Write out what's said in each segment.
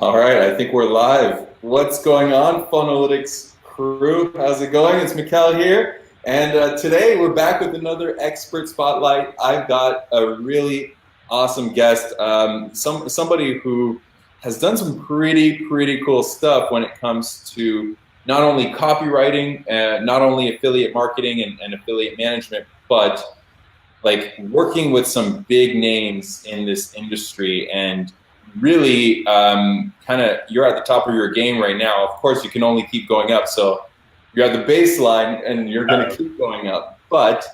All right, I think we're live. What's going on, Funalytics crew? How's it going? It's Mikkel here, and today we're back with another expert spotlight. I've got a really awesome guest, somebody who has done some pretty cool stuff when it comes to not only copywriting, not only affiliate marketing and affiliate management, but like working with some big names in this industry and really kind of you're at the top of your game right now. Of course, you can only keep going up. So you're at the baseline and you're going to keep going up. But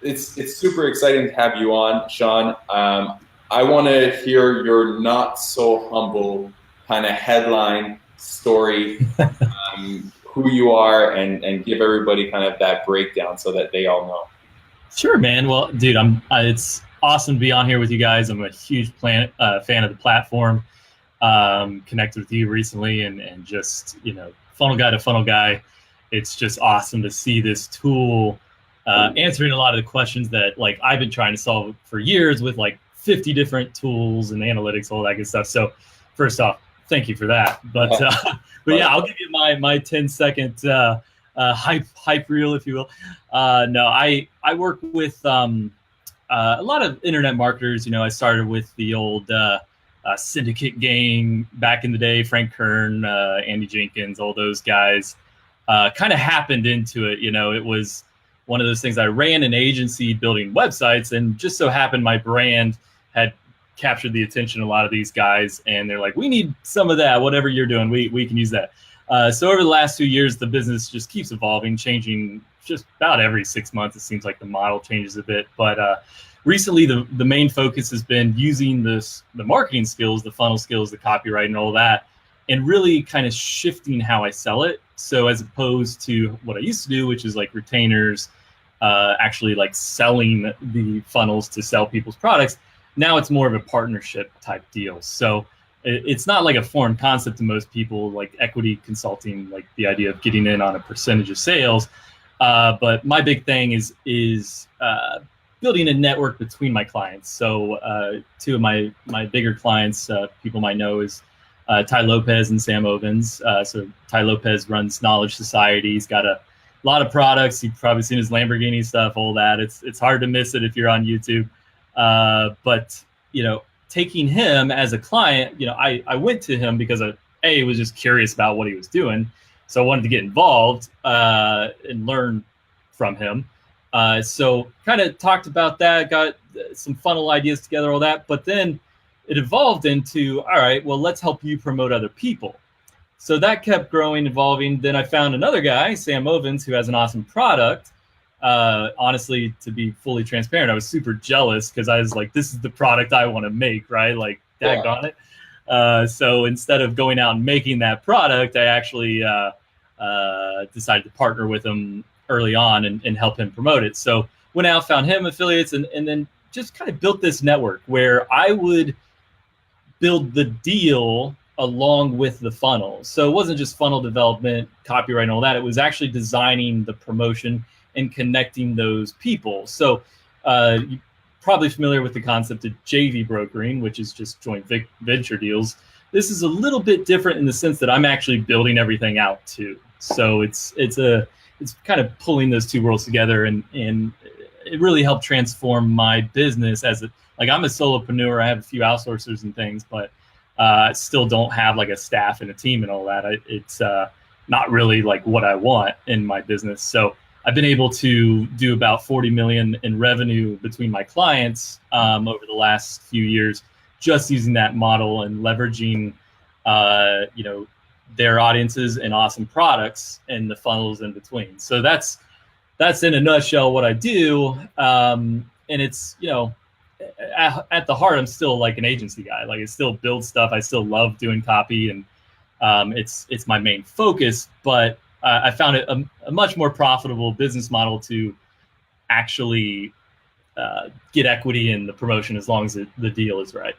it's super exciting to have you on, Sean. I want to hear your not so humble kind of headline story, who you are, and give everybody kind of that breakdown so that they all know. Sure, man. Well, dude, it's awesome to be on here with you guys. I'm a huge fan of the platform. Connected with you recently, and just, funnel guy to funnel guy. It's just awesome to see this tool answering a lot of the questions that like I've been trying to solve for years with like 50 different tools and analytics, all that good stuff. So first off, thank you for that. But yeah, I'll give you my 10-second hype reel, if you will. No, I work with a lot of internet marketers. I started with the old syndicate gang back in the day, Frank Kern, Andy Jenkins, all those guys. Kind of happened into it. It was one of those things. I ran an agency building websites, and just so happened my brand had captured the attention of a lot of these guys, and they're like, we need some of that, whatever you're doing, we can use that. So over the last 2 years, the business just keeps evolving, changing just about every 6 months. It seems like the model changes a bit. But recently, the main focus has been using the marketing skills, the funnel skills, the copyright, and all that, and really kind of shifting how I sell it. So as opposed to what I used to do, which is like retainers, actually like selling the funnels to sell people's products, now it's more of a partnership type deal. So it's not like a foreign concept to most people, like equity consulting, like the idea of getting in on a percentage of sales. But my big thing is building a network between my clients. So two of my bigger clients, people might know, is Tai Lopez and Sam Obinze I. So Tai Lopez runs Knowledge Society. He's got a lot of products. You've probably seen his Lamborghini stuff, all that. It's hard to miss it if you're on YouTube. But taking him as a client, I went to him because I was just curious about what he was doing. So I wanted to get involved and learn from him. So kind of talked about that, got some funnel ideas together, all that. But then it evolved into, all right, well, let's help you promote other people. So that kept growing, evolving. Then I found another guy, Sam Obinze, who has an awesome product. Honestly, to be fully transparent, I was super jealous because I was like, this is the product I want to make, right? Like, daggone it. So instead of going out and making that product, I actually decided to partner with him early on and help him promote it. So went out, found him affiliates, and then just kind of built this network where I would build the deal along with the funnel. So it wasn't just funnel development, copyright, and all that. It was actually designing the promotion and connecting those people. So you're probably familiar with the concept of JV brokering, which is just joint venture deals. This is a little bit different in the sense that I'm actually building everything out too. So it's kind of pulling those two worlds together, and it really helped transform my business I'm a solopreneur. I have a few outsourcers and things, but I still don't have like a staff and a team and all that. It's not really like what I want in my business. So I've been able to do about 40 million in revenue between my clients over the last few years, just using that model and leveraging, their audiences and awesome products and the funnels in between. So that's in a nutshell what I do. And it's, at the heart, I'm still like an agency guy. Like I still build stuff. I still love doing copy, and it's my main focus. But I found it a much more profitable business model to actually get equity in the promotion as long as the deal is right.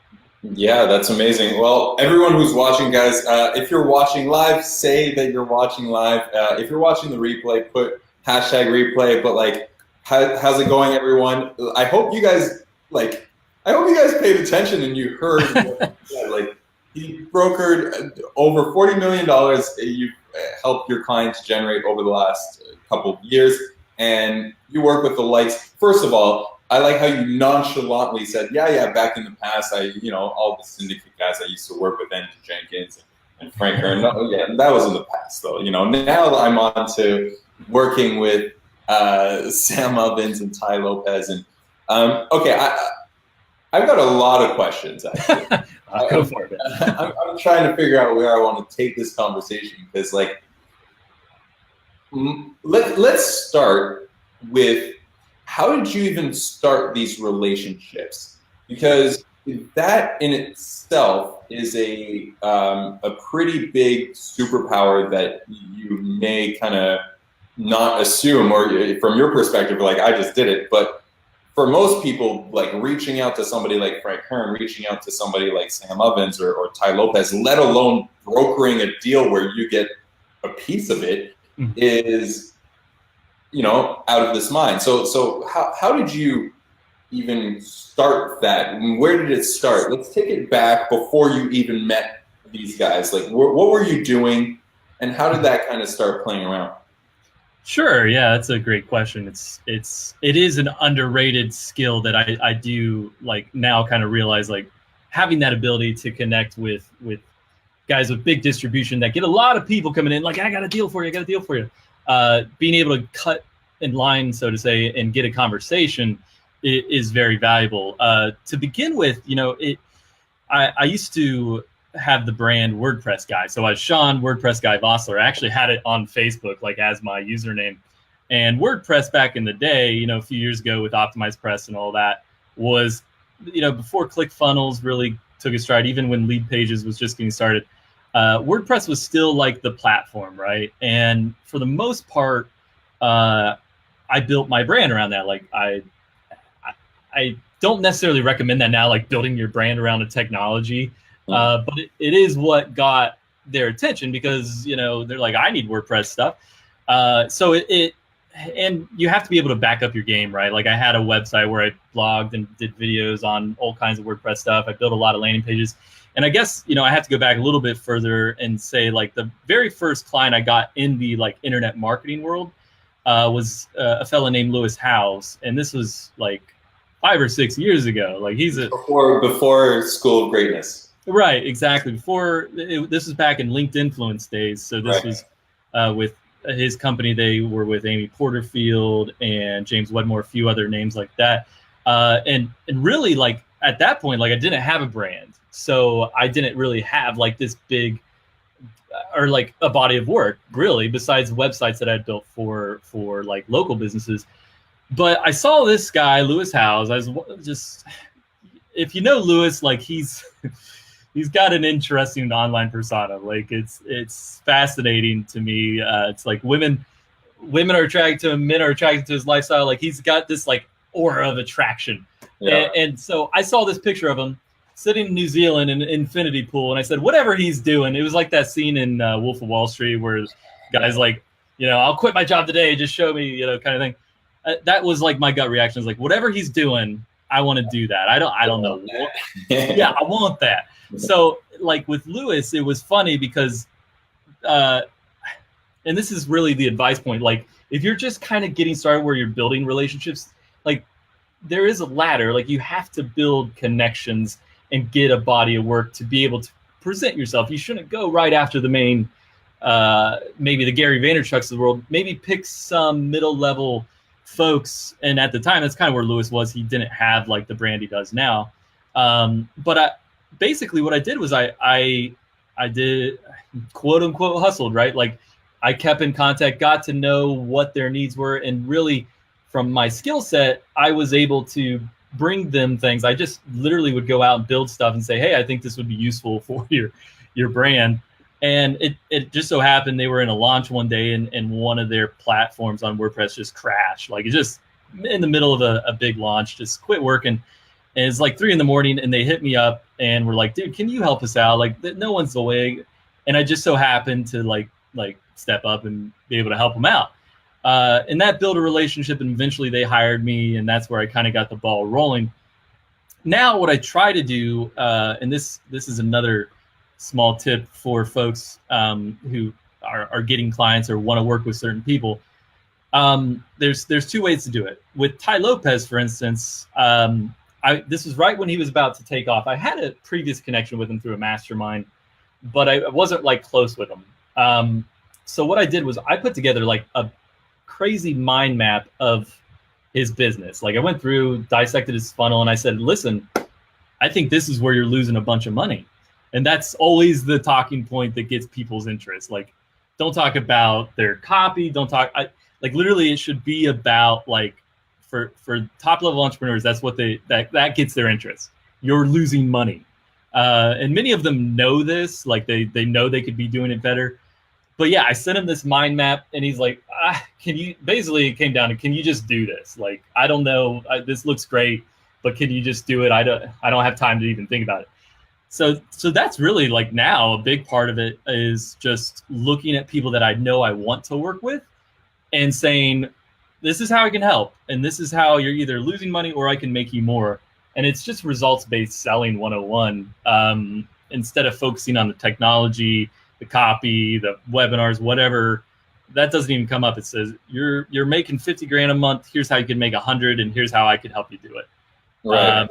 Yeah, that's amazing. Well, everyone who's watching, guys, if you're watching live, say that you're watching live. If you're watching the replay, put hashtag replay. But like, how's it going, everyone? I hope you guys paid attention and you heard what he said. Like, He brokered over $40 million you've helped your clients generate over the last couple of years. And you work with the likes. First of all, I like how you nonchalantly said, yeah, back in the past, all the syndicate guys I used to work with, Andrew Jenkins and Frank Kern. No, yeah, that was in the past, though. Now I'm on to working with Sam Obinze and Tai Lopez. And okay, I've got a lot of questions, actually. Go for it. I'm trying to figure out where I want to take this conversation because, let's start with how did you even start these relationships? Because that in itself is a pretty big superpower that you may kind of not assume, or from your perspective, like I just did it, but for most people, like reaching out to somebody like Frank Kern, reaching out to somebody like Sam Obinze or Tai Lopez, let alone brokering a deal where you get a piece of it, is, out of this mind. So how did you even start that? Where did it start? Let's take it back before you even met these guys. Like, what were you doing, and how did that kind of start playing around? Sure. Yeah, that's a great question. It is an underrated skill that I do like now kind of realize, like having that ability to connect with guys with big distribution that get a lot of people coming in. Like, I got a deal for you. I got a deal for you. Being able to cut in line, so to say, and get a conversation is very valuable. To begin with, I used to have the brand WordPress Guy. So I was Sean WordPress Guy Vosler. I actually had it on Facebook, like as my username. And WordPress back in the day, a few years ago with Optimized Press and all that was, before ClickFunnels really took a stride, even when Lead Pages was just getting started, WordPress was still like the platform, right? And for the most part, I built my brand around that. Like I don't necessarily recommend that now, like building your brand around a technology. But it is what got their attention because, they're like, I need WordPress stuff. So and you have to be able to back up your game, right? Like I had a website where I blogged and did videos on all kinds of WordPress stuff. I built a lot of landing pages. And I guess, I have to go back a little bit further and say like the very first client I got in the like internet marketing world was a fella named Lewis Howes. And this was like 5 or 6 years ago. Like he's before School of Greatness. Right, exactly. This was back in LinkedIn days. So this was with his company. They were with Amy Porterfield and James Wedmore, a few other names like that. And really, like at that point, like I didn't have a brand, so I didn't really have like this big or like a body of work really, besides websites that I'd built for like local businesses. But I saw this guy, Lewis Howes. I was just, if you know Lewis, like he's got an interesting online persona. Like it's fascinating to me. It's like women are attracted to him, men are attracted to his lifestyle. Like he's got this like aura of attraction. Yeah. And so I saw this picture of him sitting in New Zealand in an infinity pool, and I said, whatever he's doing. It was like that scene in Wolf of Wall Street where the guy's like, I'll quit my job today, just show me, kind of thing. That was like my gut reaction. Is like, whatever he's doing, I want to do that. I don't know. Yeah, I want that. So like with Lewis, it was funny because, and this is really the advice point. Like if you're just kind of getting started where you're building relationships, like there is a ladder. Like you have to build connections and get a body of work to be able to present yourself. You shouldn't go right after the main, maybe the Gary Vaynerchuk's of the world. Maybe pick some middle level folks. And at the time, that's kind of where Lewis was. He didn't have like the brand he does now. But basically what I did was I did quote unquote hustled, right? Like I kept in contact, got to know what their needs were. And really from my skill set, I was able to bring them things. I just literally would go out and build stuff and say, hey, I think this would be useful for your brand. And it just so happened they were in a launch one day and one of their platforms on WordPress just crashed. Like it just in the middle of a big launch, just quit working. And it's like 3 a.m. and they hit me up and were like, dude, can you help us out? Like no one's away. And I just so happened to like step up and be able to help them out. And that built a relationship, and eventually they hired me, and that's where I kind of got the ball rolling. Now what I try to do, and this is another small tip for folks who are getting clients or want to work with certain people. There's two ways to do it. With Tai Lopez, for instance, this was right when he was about to take off. I had a previous connection with him through a mastermind, but I wasn't like close with him. So what I did was I put together like a crazy mind map of his business. Like I went through, dissected his funnel, and I said, listen, I think this is where you're losing a bunch of money. And that's always the talking point that gets people's interest. Like, don't talk about their copy. Don't talk, like literally it should be about like, for top level entrepreneurs, that's what that gets their interest. You're losing money. And many of them know this, like they know they could be doing it better. But yeah, I sent him this mind map and he's like, basically it came down to, can you just do this? Like, I don't know, this looks great, but can you just do it? I don't have time to even think about it. So that's really like now a big part of it is just looking at people that I know I want to work with and saying, this is how I can help. And this is how you're either losing money or I can make you more. And it's just results-based selling 101. Instead of focusing on the technology, the copy, the webinars, whatever, that doesn't even come up. It says you're making 50 grand a month. Here's how you can make 100, and here's how I can help you do it. Right.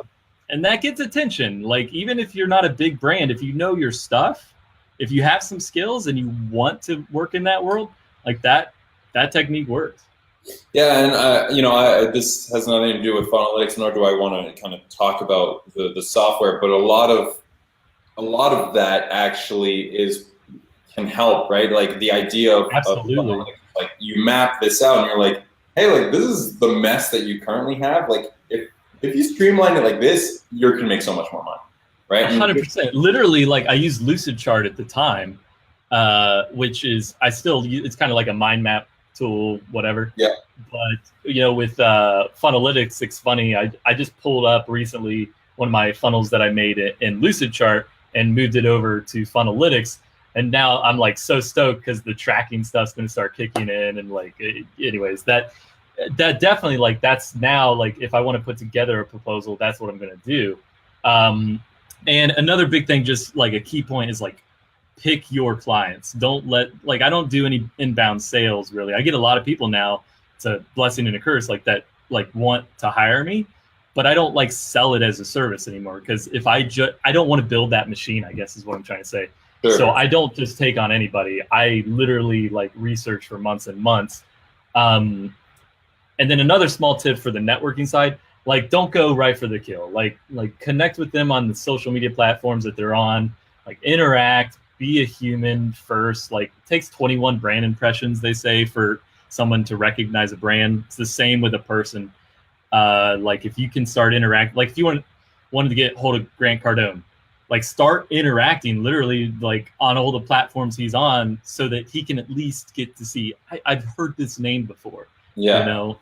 And that gets attention. Like even if you're not a big brand, if you know your stuff, if you have some skills and you want to work in that world, like that technique works. Yeah, and this has nothing to do with Funnelytics, nor do I want to kind of talk about the software, but a lot of that actually can help, right? Like the idea of absolutely, like you map this out and you're like, hey, like this is the mess that you currently have. Like if you streamline it like this, you can make so much more money, right? 100%. Literally, like I used Lucidchart at the time, which is it's kind of like a mind map tool, whatever. Yeah. But with Funnelytics, it's funny. I just pulled up recently one of my funnels that I made in Lucidchart and moved it over to Funnelytics, and now I'm like so stoked because the tracking stuff's going to start kicking in, and like, anyways, that definitely like that's now like if I want to put together a proposal, that's what I'm going to do. And another big thing, just like a key point, is like pick your clients. I don't do any inbound sales really. I get a lot of people now, it's a blessing and a curse, like that, like want to hire me, but I don't like sell it as a service anymore. Because if I don't want to build that machine, I guess is what I'm trying to say. Sure. So I don't just take on anybody. I literally like research for months and months. And then another small tip for the networking side, like don't go right for the kill. Like connect with them on the social media platforms that they're on, like interact, be a human first. Like it takes 21 brand impressions, they say, for someone to recognize a brand. It's the same with a person. Like if you can start interacting, like if you wanted to get hold of Grant Cardone, like start interacting literally like on all the platforms he's on so that he can at least get to see, I've heard this name before. Yeah.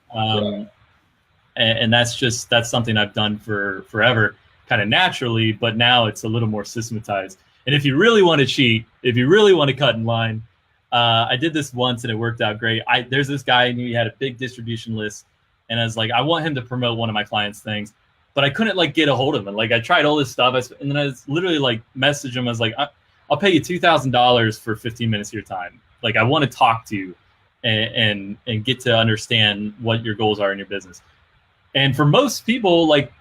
And that's something I've done for forever, kind of naturally, but now it's a little more systematized. And if you really want to cheat, if you really want to cut in line, I did this once and it worked out great. There's this guy and he had a big distribution list, and I was like, I want him to promote one of my clients' things, but I couldn't like get a hold of him. Like I tried all this stuff, and then I was literally like messaged him. I was like, I'll pay you $2,000 for 15 minutes of your time. Like I want to talk to you and get to understand what your goals are in your business. And for most people, like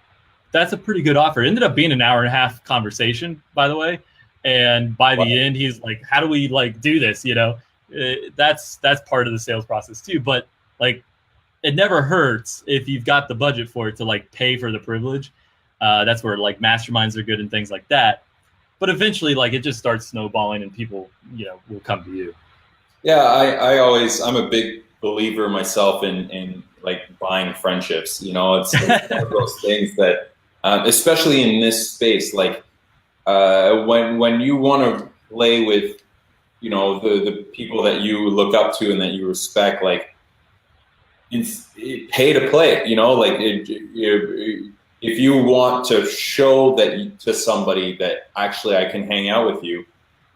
that's a pretty good offer. It ended up being an hour and a half conversation, by the way. And by the end, he's like, how do we like do this? That's part of the sales process too. But like, it never hurts if you've got the budget for it to like pay for the privilege. That's where like masterminds are good and things like that. But eventually, like it just starts snowballing and people, will come to you. Yeah, I'm a big believer myself in like buying friendships. It's one of those things that, especially in this space, like when you want to play with, the people that you look up to and that you respect, like pay to play. If you want to show that to somebody that actually I can hang out with you,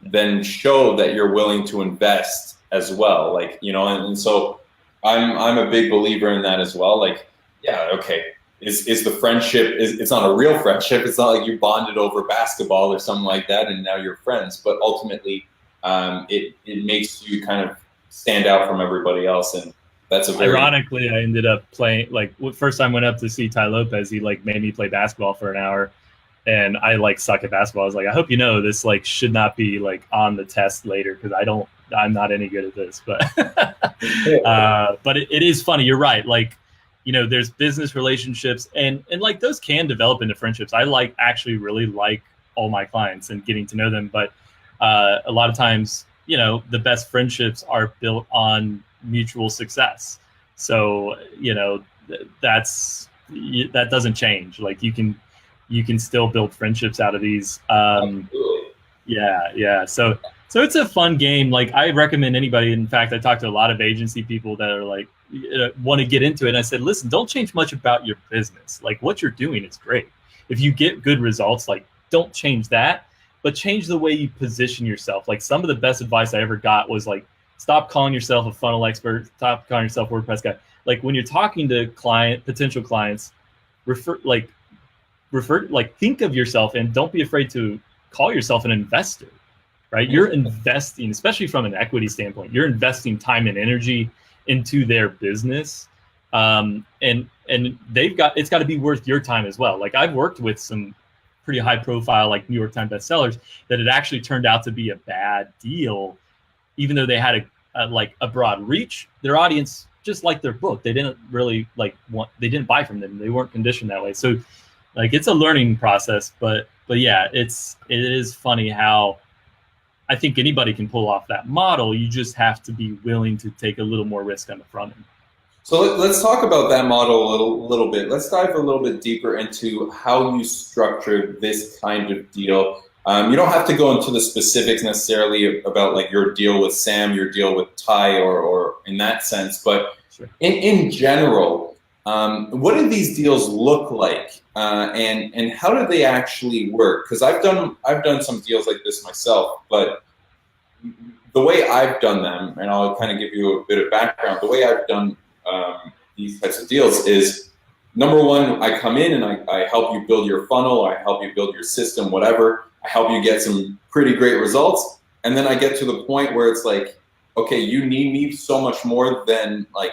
then show that you're willing to invest as well. Like, and so I'm a big believer in that as well. Like, yeah, okay, is the friendship, it's not a real friendship. It's not like you bonded over basketball or something like that and now you're friends, but ultimately it makes you kind of stand out from everybody else. And that's a very... Ironically, I ended up playing, like, first time I went up to see Tai Lopez, he like made me play basketball for an hour, and I like suck at basketball. I was like, I hope you know this like should not be like on the test later, because I'm not any good at this. But but it is funny. You're right. Like, you know, there's business relationships, and like those can develop into friendships. I actually really like all my clients and getting to know them, but a lot of times, you know, the best friendships are built on mutual success. So, you know, that doesn't change. Like you can still build friendships out of these. Yeah. So it's a fun game. Like I recommend anybody. In fact, I talked to a lot of agency people that are like, want to get into it. And I said, listen, don't change much about your business. Like what you're doing is great. If you get good results, like don't change that, but change the way you position yourself. Like some of the best advice I ever got was like, stop calling yourself a funnel expert. Stop calling yourself a WordPress guy. Like when you're talking to potential clients, think of yourself, and don't be afraid to call yourself an investor, right? You're investing, especially from an equity standpoint, you're investing time and energy into their business. And it's got to be worth your time as well. Like I've worked with some pretty high profile, like New York Times bestsellers, that it actually turned out to be a bad deal, even though they had a broad reach. Their audience just liked their book. They didn't really they didn't buy from them. They weren't conditioned that way. So like it's a learning process, but yeah, it is funny how I think anybody can pull off that model. You just have to be willing to take a little more risk on the front end. So let's talk about that model a little bit. Let's dive a little bit deeper into how you structure this kind of deal. You don't have to go into the specifics necessarily about like your deal with Sam, your deal with Tai, or in that sense, but sure. In general, what do these deals look like, and how do they actually work? Because I've done some deals like this myself, but the way I've done them, and I'll kind of give you a bit of background, the way I've done these types of deals is, number one, I come in and I help you build your funnel, I help you build your system, whatever. I help you get some pretty great results. And then I get to the point where it's like, okay, you need me so much more than like,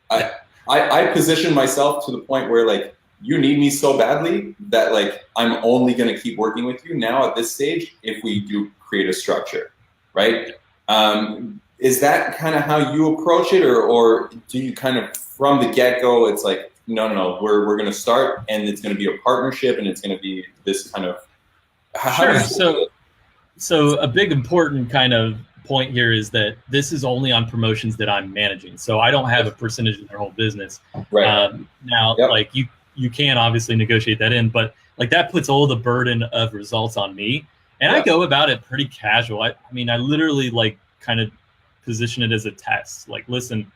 I position myself to the point where like, you need me so badly that like, I'm only going to keep working with you now at this stage if we do create a structure, right? Is that kind of how you approach it, or do you kind of from the get-go, it's like, no, we're going to start and it's going to be a partnership and it's going to be this kind of... Sure. So a big important kind of point here is that this is only on promotions that I'm managing. So I don't have a percentage of their whole business. Right. Now, yep. Like you can obviously negotiate that in, but like that puts all the burden of results on me. And I go about it pretty casual. I mean, I literally like kind of position it as a test. Like, listen,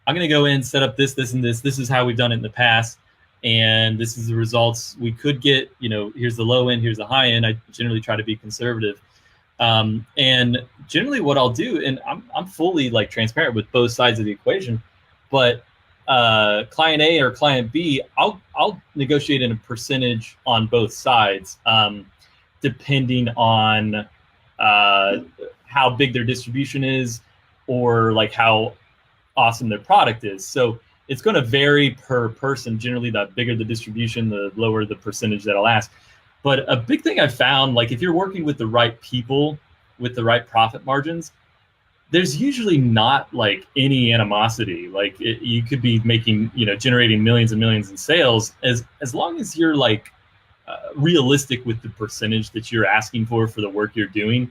I'm going to go in, set up this, and this. This is how we've done it in the past. And this is the results we could get. You know, here's the low end, here's the high end. I generally try to be conservative. And generally what I'll do, and I'm fully like transparent with both sides of the equation, but client A or client B, I'll negotiate in a percentage on both sides, depending on how big their distribution is or like how awesome their product is. So it's going to vary per person. Generally, the bigger the distribution, the lower the percentage that I'll ask. But a big thing I've found, like if you're working with the right people with the right profit margins, there's usually not like any animosity. Like you could be making, generating millions and millions in sales as long as you're like realistic with the percentage that you're asking for the work you're doing.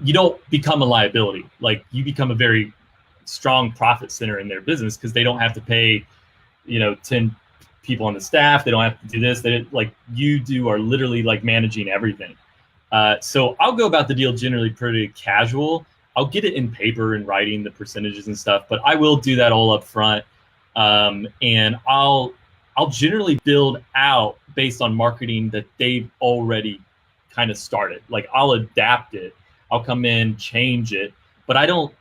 You don't become a liability. Like you become a very strong profit center in their business because they don't have to pay, 10 people on the staff. They don't have to do this. They like you are literally like managing everything. So I'll go about the deal generally pretty casual. I'll get it in paper and writing the percentages and stuff, but I will do that all up front. And I'll generally build out based on marketing that they've already kind of started. Like I'll adapt it. I'll come in, change it, but I don't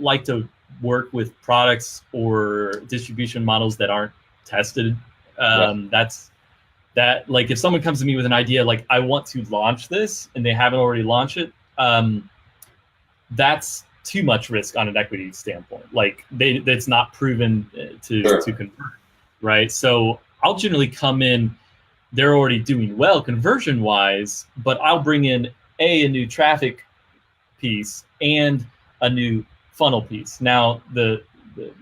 like to work with products or distribution models that aren't tested. That's that. Like if someone comes to me with an idea, like I want to launch this and they haven't already launched it, that's too much risk on an equity standpoint. Like that's not proven to convert, right? So I'll generally come in, they're already doing well conversion wise, but I'll bring in a new traffic piece and a new funnel piece. Now the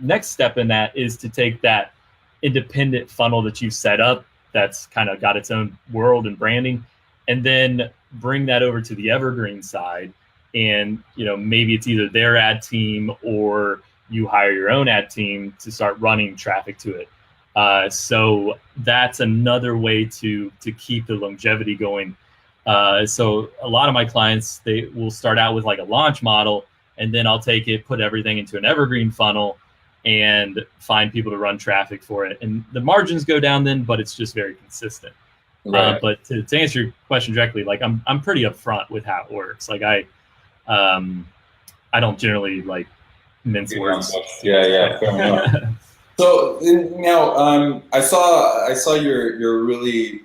next step in that is to take that independent funnel that you've set up that's kind of got its own world and branding, and then bring that over to the evergreen side. And maybe it's either their ad team or you hire your own ad team to start running traffic to it. So that's another way to keep the longevity going. So a lot of my clients, they will start out with like a launch model, and then I'll take it, put everything into an evergreen funnel, and find people to run traffic for it. And the margins go down then, but it's just very consistent. Right. But to answer your question directly, like I'm pretty upfront with how it works. Like I don't generally like mince words. Yeah. Fair enough. So now I saw your really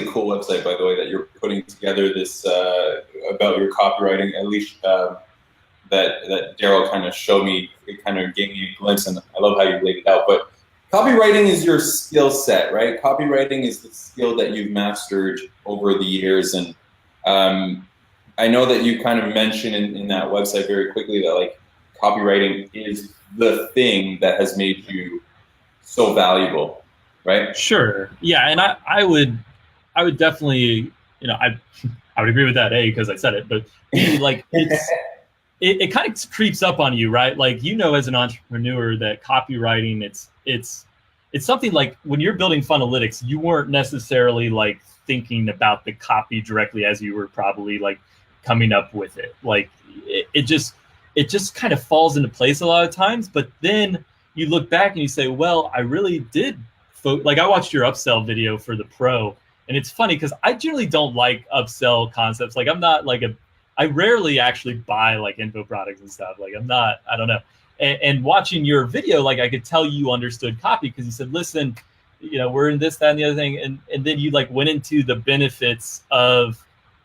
cool website, by the way, that you're putting together this about your copywriting. At least that Daryl kind of showed me. It kind of gave me a glimpse, and I love how you laid it out. But copywriting is your skill set, right? Copywriting is the skill that you've mastered over the years, and I know that you kind of mentioned in that website very quickly that like copywriting is the thing that has made you so valuable, right? Sure. Yeah, and I would definitely, I would agree with that, because I said it, but like it kind of creeps up on you, right? Like as an entrepreneur that copywriting, it's something like when you're building Funnelytics, you weren't necessarily like thinking about the copy directly as you were probably like coming up with it. Like it just kind of falls into place a lot of times, but then you look back and you say, well, I really did. Like I watched your upsell video for the Pro, and it's funny because I generally don't like upsell concepts. Like I'm not like I rarely actually buy like info products and stuff. Like I don't know. And watching your video, like I could tell you understood copy because you said, listen, we're in this, that, and the other thing. And then you like went into the benefits of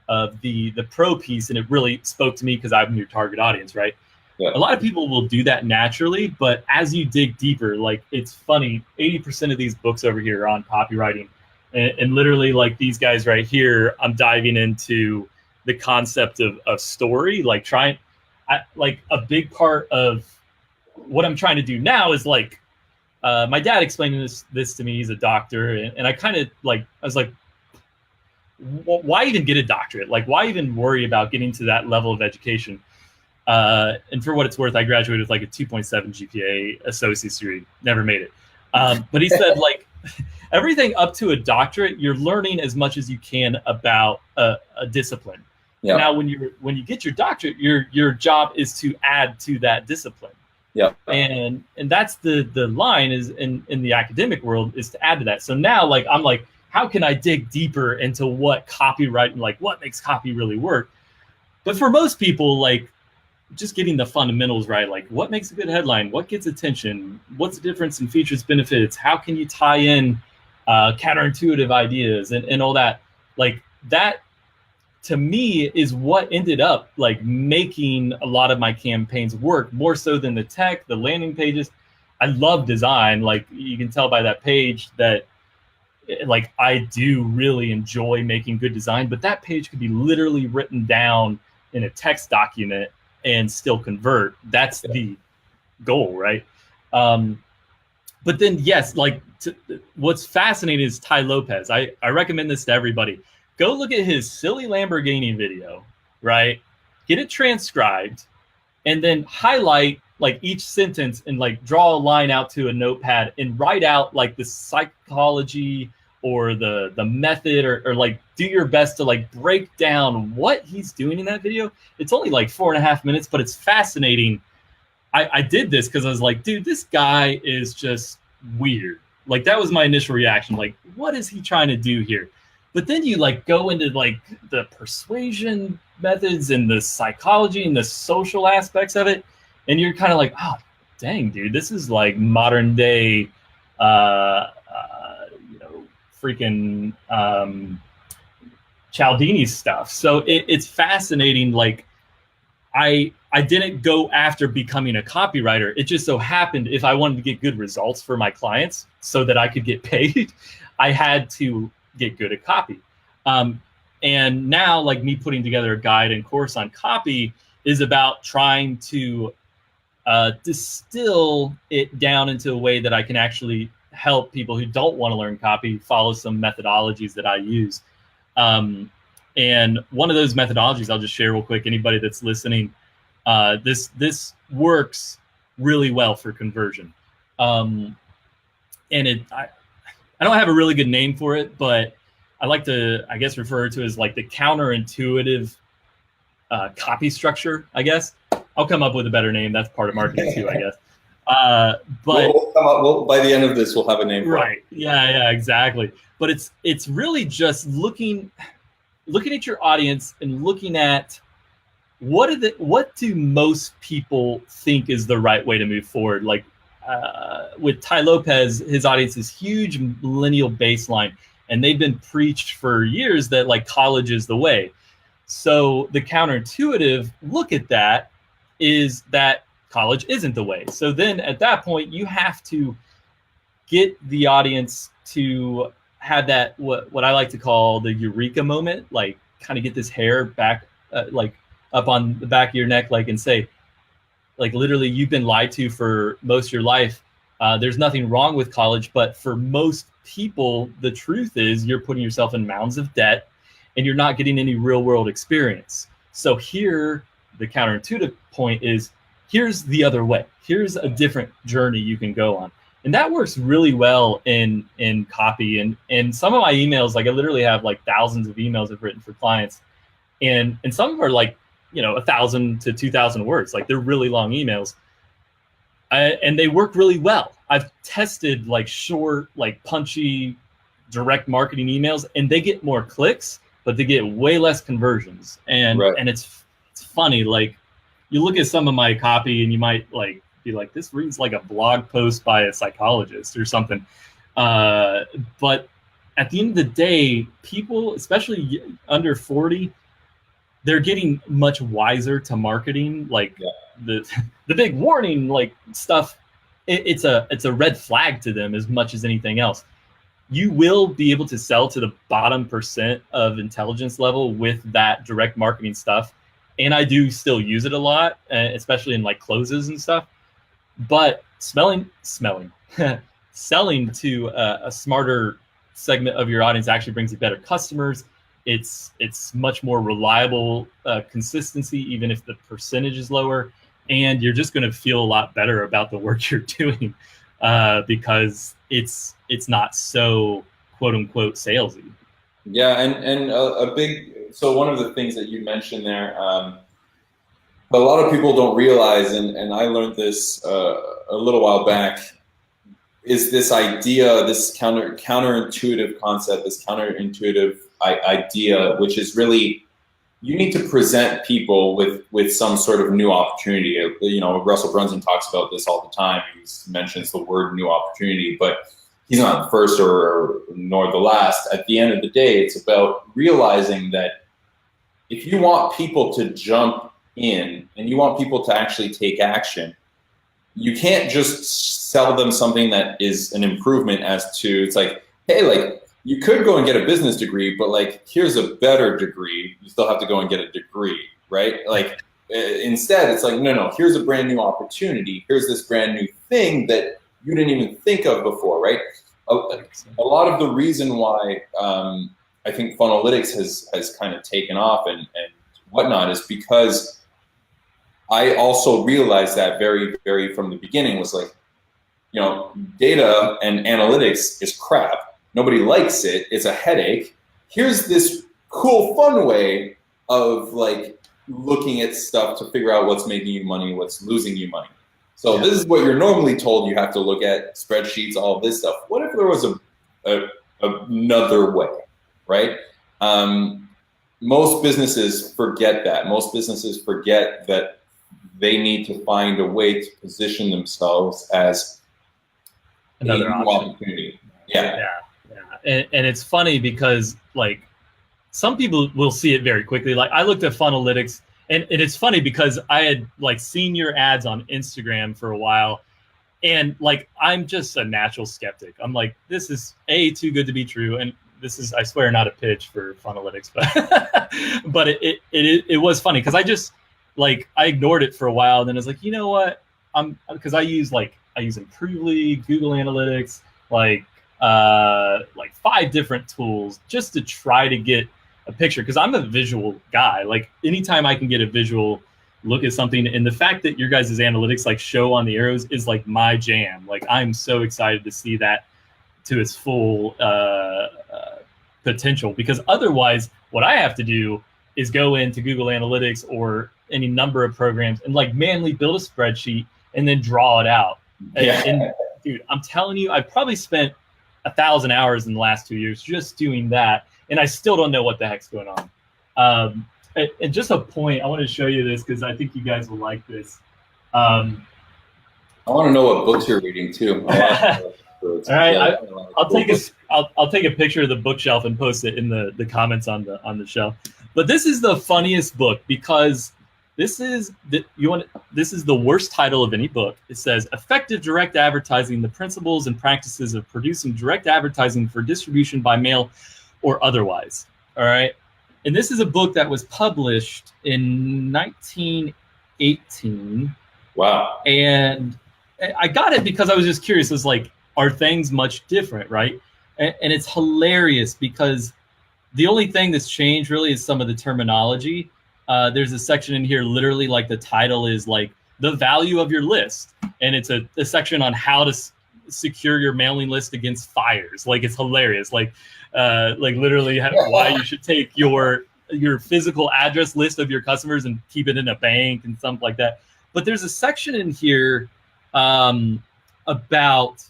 the Pro piece, and it really spoke to me because I'm your target audience, right? Yeah. A lot of people will do that naturally, but as you dig deeper, like it's funny, 80% of these books over here are on copywriting, and literally like these guys right here, I'm diving into the concept of story, like like a big part of what I'm trying to do now is like, my dad explained this to me. He's a doctor, and I kind of like, I was like, why even get a doctorate? Like, why even worry about getting to that level of education? And for what it's worth, I graduated with like a 2.7 GPA, associate's degree, never made it. But he said like everything up to a doctorate, you're learning as much as you can about a discipline. Yeah. Now, when you get your doctorate, your job is to add to that discipline. Yeah. And that's the line is in the academic world is to add to that. So now like I'm like, how can I dig deeper into what copywriting, like what makes copy really work? But for most people, like just getting the fundamentals right, like what makes a good headline, what gets attention, what's the difference in features, benefits, how can you tie in counterintuitive ideas and all that, like that to me is what ended up like making a lot of my campaigns work more so than the tech, the landing pages. I love design. Like you can tell by that page that like I do really enjoy making good design, but that page could be literally written down in a text document and still convert. That's the goal, right? But then yes, like what's fascinating is Tai Lopez. I recommend this to everybody. Go look at his silly Lamborghini video, right? Get it transcribed and then highlight like each sentence and like draw a line out to a notepad and write out like the psychology or the method or like do your best to like break down what he's doing in that video. It's only like 4.5 minutes, but it's fascinating. I did this because I was like, dude, this guy is just weird. Like that was my initial reaction. Like, what is he trying to do here? But then you like go into like the persuasion methods and the psychology and the social aspects of it. And you're kind of like, oh, dang, dude, this is like modern day, you know, freaking Cialdini stuff. So it's fascinating. Like, I didn't go after becoming a copywriter. It just so happened if I wanted to get good results for my clients so that I could get paid, I had to get good at copy. And now, like, me putting together a guide and course on copy is about trying to distill it down into a way that I can actually help people who don't want to learn copy follow some methodologies that I use. And one of those methodologies I'll just share real quick. Anybody that's listening, this works really well for conversion. And I don't have a really good name for it, but I like to, I guess, refer to it as like the counterintuitive copy structure, I guess. I'll come up with a better name. That's part of marketing too, I guess. But by the end of this, we'll have a name for it. Right. Yeah, exactly. But it's really just looking at your audience and looking at what do most people think is the right way to move forward. Like with Tai Lopez, his audience is huge millennial baseline, and they've been preached for years that like college is the way. So the counterintuitive look at that is that college isn't the way. So then at that point, you have to get the audience to have that, what I like to call the eureka moment, like kind of get this hair back, like up on the back of your neck, like, and say, like, literally, you've been lied to for most of your life. There's nothing wrong with college, but for most people, the truth is you're putting yourself in mounds of debt and you're not getting any real world experience. So here, the counterintuitive point is, here's the other way. Here's a different journey you can go on. And that works really well in copy. And some of my emails, like I literally have like thousands of emails I've written for clients. And some of them are like, 1,000 to 2,000 words. Like they're really long emails. And they work really well. I've tested like short, like punchy, direct marketing emails, and they get more clicks, but they get way less conversions. And right. And it's funny, like you look at some of my copy and you might like be like, this reads like a blog post by a psychologist or something. But at the end of the day, people, especially under 40, they're getting much wiser to marketing. Like the big warning, like stuff, it's a red flag to them as much as anything else. You will be able to sell to the bottom % of intelligence level with that direct marketing stuff. And I do still use it a lot, especially in like closes and stuff. But selling to a smarter segment of your audience actually brings you better customers. It's much more reliable consistency, even if the percentage is lower. And you're just going to feel a lot better about the work you're doing because it's not so quote unquote salesy. Yeah, and a big, so one of the things that you mentioned there, a lot of people don't realize, and I learned this a little while back, is this idea, this counterintuitive concept, this counterintuitive idea, which is really, you need to present people with some sort of new opportunity. Russell Brunson talks about this all the time. He mentions the word new opportunity, but he's not the first nor the last. At the end of the day, it's about realizing that if you want people to jump in and you want people to actually take action, you can't just sell them something that is an improvement as to, it's like, hey, like, you could go and get a business degree, but like, here's a better degree. You still have to go and get a degree, right? Like, instead, it's like, no, here's a brand new opportunity. Here's this brand new thing that you didn't even think of before, right? A lot of the reason why I think Funnelytics has kind of taken off and whatnot is because I also realized that very, very from the beginning was like, data and analytics is crap. Nobody likes it. It's a headache. Here's this cool, fun way of like looking at stuff to figure out what's making you money, what's losing you money. So this is what you're normally told you have to look at, spreadsheets, all of this stuff. What if there was another way, right? Most businesses forget that. Most businesses forget that they need to find a way to position themselves as another a new option. opportunity. Yeah. And it's funny because like some people will see it very quickly. Like I looked at Funnelytics, and it's funny because I had like seen your ads on Instagram for a while, and like I'm just a natural skeptic. I'm like, this is too good to be true, and this is, I swear, not a pitch for Funnelytics, but it was funny because I just like I ignored it for a while, and then I was like, you know what? Because I use Improvely, Google Analytics, like 5 different tools just to try to get a picture, because I'm a visual guy. Like anytime I can get a visual look at something, and the fact that your guys' analytics like show on the arrows is like my jam. Like I'm so excited to see that to its full potential, because otherwise what I have to do is go into Google Analytics or any number of programs and like manually build a spreadsheet and then draw it out. Yeah. And dude, I'm telling you, I've probably spent 1,000 hours in the last 2 years just doing that, and I still don't know what the heck's going on. And just a point, I want to show you this because I think you guys will like this. I want to know what books you're reading too. All right, I'll take a picture of the bookshelf and post it in the comments on the shelf. But this is the funniest book because this is the worst title of any book. It says Effective Direct Advertising: The Principles and Practices of Producing Direct Advertising for Distribution by Mail or Otherwise. All right. And this is a book that was published in 1918. Wow. And I got it because I was just curious. It's like, are things much different, right? And it's hilarious because the only thing that's changed really is some of the terminology. There's a section in here, literally like the title is like the value of your list. And it's a section on how to secure your mailing list against fires. Like it's hilarious. Like literally why you should take your physical address list of your customers and keep it in a bank and something like that. But there's a section in here about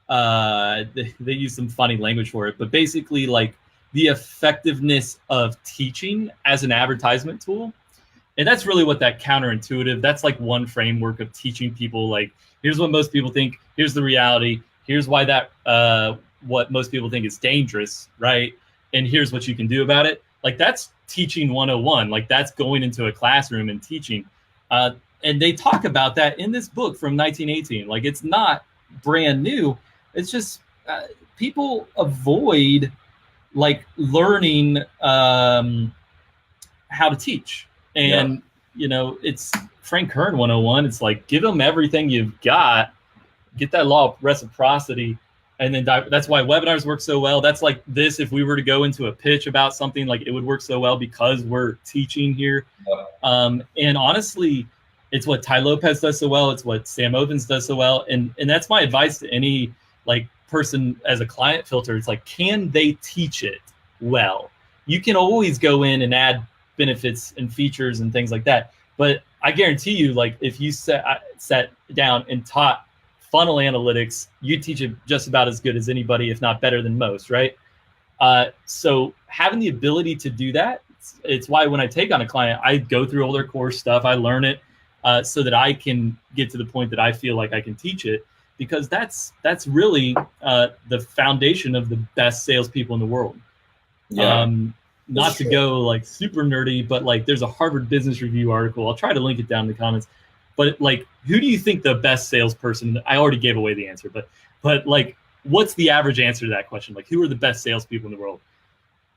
they use some funny language for it, but basically like the effectiveness of teaching as an advertisement tool. And that's really what that counterintuitive, that's like one framework of teaching people, like, here's what most people think, here's the reality, here's why that what most people think is dangerous, right? And here's what you can do about it. Like that's teaching 101. Like that's going into a classroom and teaching. And they talk about that in this book from 1918. Like it's not brand new. It's just people avoid like learning how to teach. And, you know, it's Frank Kern 101. It's like, give them everything you've got, get that law of reciprocity. And then that's why webinars work so well. That's like this, if we were to go into a pitch about something, like it would work so well because we're teaching here. And honestly, it's what Tai Lopez does so well. It's what Sam Obinze does so well. And that's my advice to any like person as a client filter. It's like, can they teach it well? You can always go in and add benefits and features and things like that. But I guarantee you, like if you sat down and taught funnel analytics, you teach it just about as good as anybody, if not better than most, right? So having the ability to do that, it's why when I take on a client, I go through all their core stuff, I learn it so that I can get to the point that I feel like I can teach it, because that's really the foundation of the best salespeople in the world. Not to go like super nerdy, but like there's a Harvard Business Review article. I'll try to link it down in the comments. But like, who do you think the best salesperson? I already gave away the answer, but like, what's the average answer to that question? Like, who are the best salespeople in the world?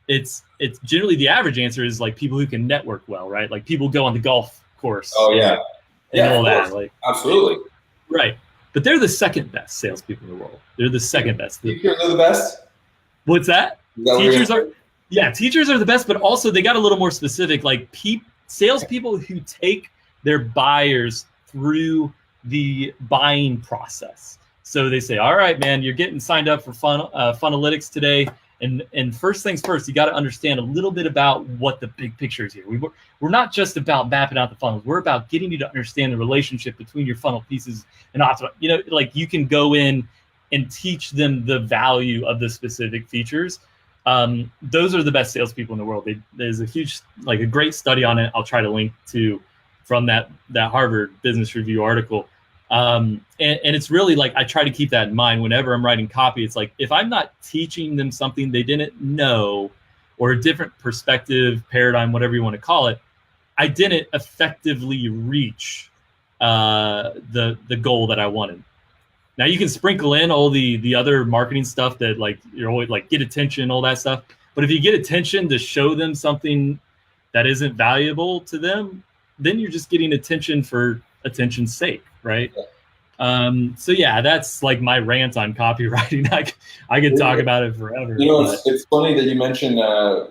It's generally the average answer is like people who can network well, right? Like people go on the golf course. Oh yeah, and all that. Like absolutely right. But they're the second best salespeople in the world. They're the second best. Teachers are the best. What's that? Teachers are. Yeah, teachers are the best, but also they got a little more specific. Like salespeople who take their buyers through the buying process. So they say, all right, man, you're getting signed up for Funnelytics today. And first things first, you got to understand a little bit about what the big picture is here. We're not just about mapping out the funnels. We're about getting you to understand the relationship between your funnel pieces and optimize. You know, like you can go in and teach them the value of the specific features. Those are the best salespeople in the world. There's a huge, like a great study on it. I'll try to link to from that Harvard Business Review article. And it's really like, I try to keep that in mind whenever I'm writing copy. It's like, if I'm not teaching them something they didn't know, or a different perspective, paradigm, whatever you want to call it, I didn't effectively reach the goal that I wanted. Now you can sprinkle in all the other marketing stuff that like you're always like get attention, all that stuff. But if you get attention to show them something that isn't valuable to them, then you're just getting attention for attention's sake, right? So yeah, that's like my rant on copywriting. I could talk about it forever. You know, it's funny that you mentioned,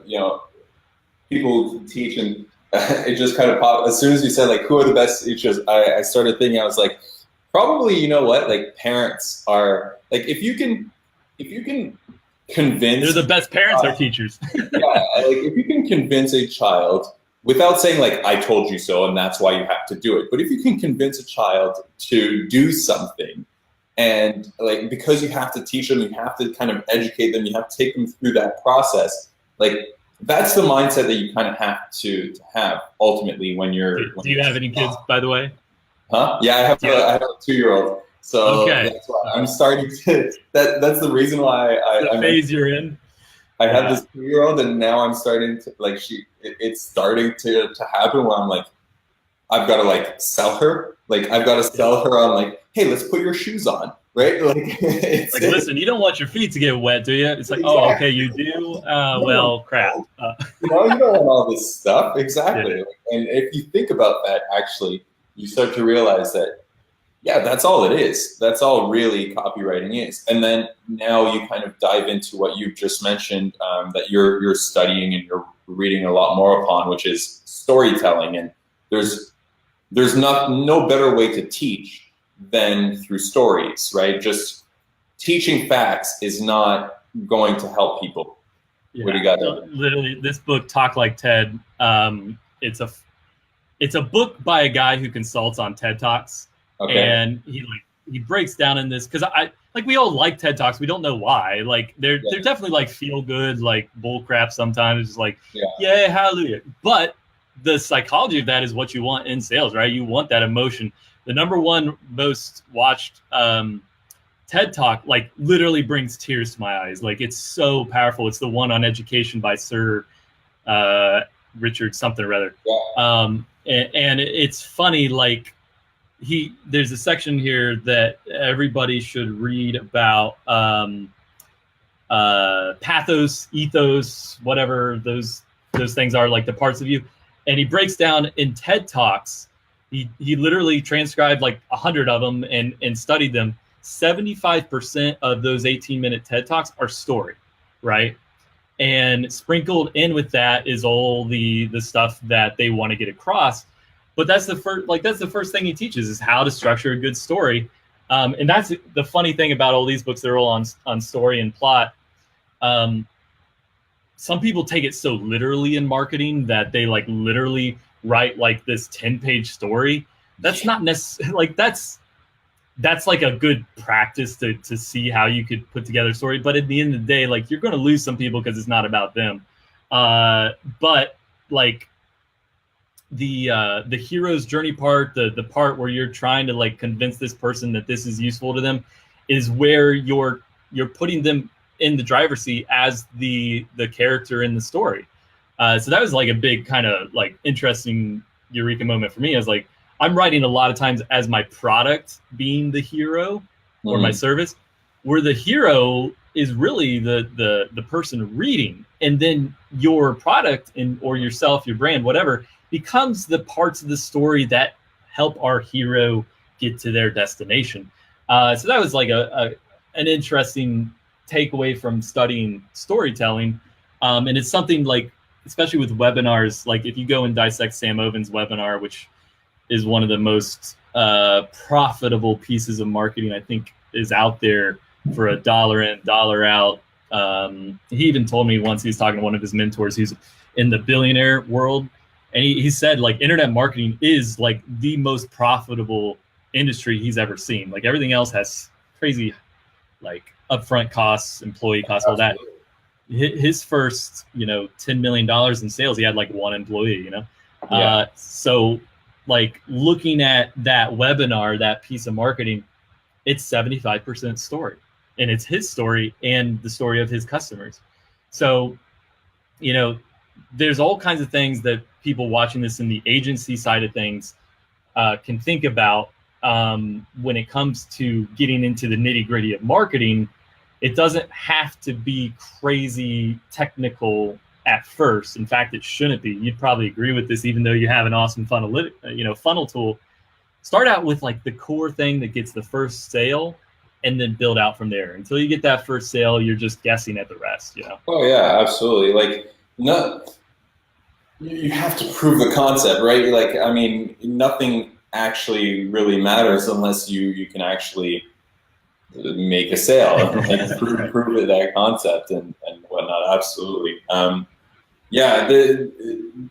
you know, people who teach, and it just kind of popped. As soon as you said, like, who are the best teachers, I started thinking, I was like, probably, you know what, like parents are, like, if you can convince. They're the best parents are teachers. Yeah, like if you can convince a child without saying like, I told you so, and that's why you have to do it. But if you can convince a child to do something, and like, because you have to teach them, you have to kind of educate them, you have to take them through that process, like that's the mindset that you kind of have to have ultimately when you're. Do you have any kids, by the way? Huh? Yeah, I have a 2-year-old. So okay. That's why I'm starting to, that's the reason why the phase you're in. I have this 2-year-old, and now I'm starting to like, it's starting to happen where I'm like, I've got to like sell her. Like I've got to sell her on like, hey, let's put your shoes on, right? Like, it's like, listen, you don't want your feet to get wet, do you? It's like, exactly. Oh, okay, you do? Well, crap. You know, you don't want all this stuff. Exactly. Yeah. And if you think about that, actually, you start to realize that, yeah, that's all it is. That's all really copywriting is. And then now you kind of dive into what you've just mentioned, that you're studying and you're reading a lot more upon, which is storytelling. And there's no better way to teach than through stories, right? Just teaching facts is not going to help people. Yeah. What do you got? Literally, this book, Talk Like TED, it's a book by a guy who consults on TED Talks. Okay. And he breaks down in this, because we all like TED Talks. We don't know why. Like they're definitely like feel good, like bull crap sometimes. It's like, yeah, hallelujah. But the psychology of that is what you want in sales, right? You want that emotion. The #1 most watched TED Talk like literally brings tears to my eyes. Like it's so powerful. It's the one on education by Sir Richard something or other. Yeah. And it's funny, like there's a section here that everybody should read about pathos, ethos, whatever those things are, like the parts of you. And he breaks down in TED Talks, he literally transcribed like 100 of them and studied them. 75% of those 18-minute TED Talks are story, right? And sprinkled in with that is all the stuff that they want to get across. But that's the first thing he teaches is how to structure a good story. And that's the funny thing about all these books. They're all on story and plot. Some people take it so literally in marketing that they like literally write like this 10-page story. That's not necessarily like that's like a good practice to see how you could put together a story. But at the end of the day, like you're going to lose some people because it's not about them. But like the hero's journey part, the part where you're trying to like convince this person that this is useful to them, is where you're putting them in the driver's seat as the character in the story. So that was like a big kind of like interesting eureka moment for me. I was like, I'm writing a lot of times as my product being the hero or my service, where the hero is really the person reading, and then your product or yourself, your brand, whatever, becomes the parts of the story that help our hero get to their destination. So that was like an interesting takeaway from studying storytelling. And it's something like, especially with webinars, like if you go and dissect Sam Obinze webinar, which is one of the most profitable pieces of marketing I think is out there for $1 in, $1 out. He even told me once, he was talking to one of his mentors who's in the billionaire world, and he said like internet marketing is like the most profitable industry he's ever seen. Like everything else has crazy like upfront costs, employee costs, all that. His first, $10 million in sales, he had like one employee, So like looking at that webinar, that piece of marketing, it's 75% story, and it's his story and the story of his customers. So, you know, there's all kinds of things that people watching this in the agency side of things can think about when it comes to getting into the nitty gritty of marketing. It doesn't have to be crazy technical at first. In fact, it shouldn't be. You'd probably agree with this, even though you have an awesome funnel tool. Start out with like the core thing that gets the first sale, and then build out from there. Until you get that first sale, you're just guessing at the rest, you know? Oh yeah, absolutely. Like, you have to prove the concept, right? Like, I mean, nothing actually really matters unless you can actually make a sale, like prove it, that concept and whatnot. Absolutely. Yeah,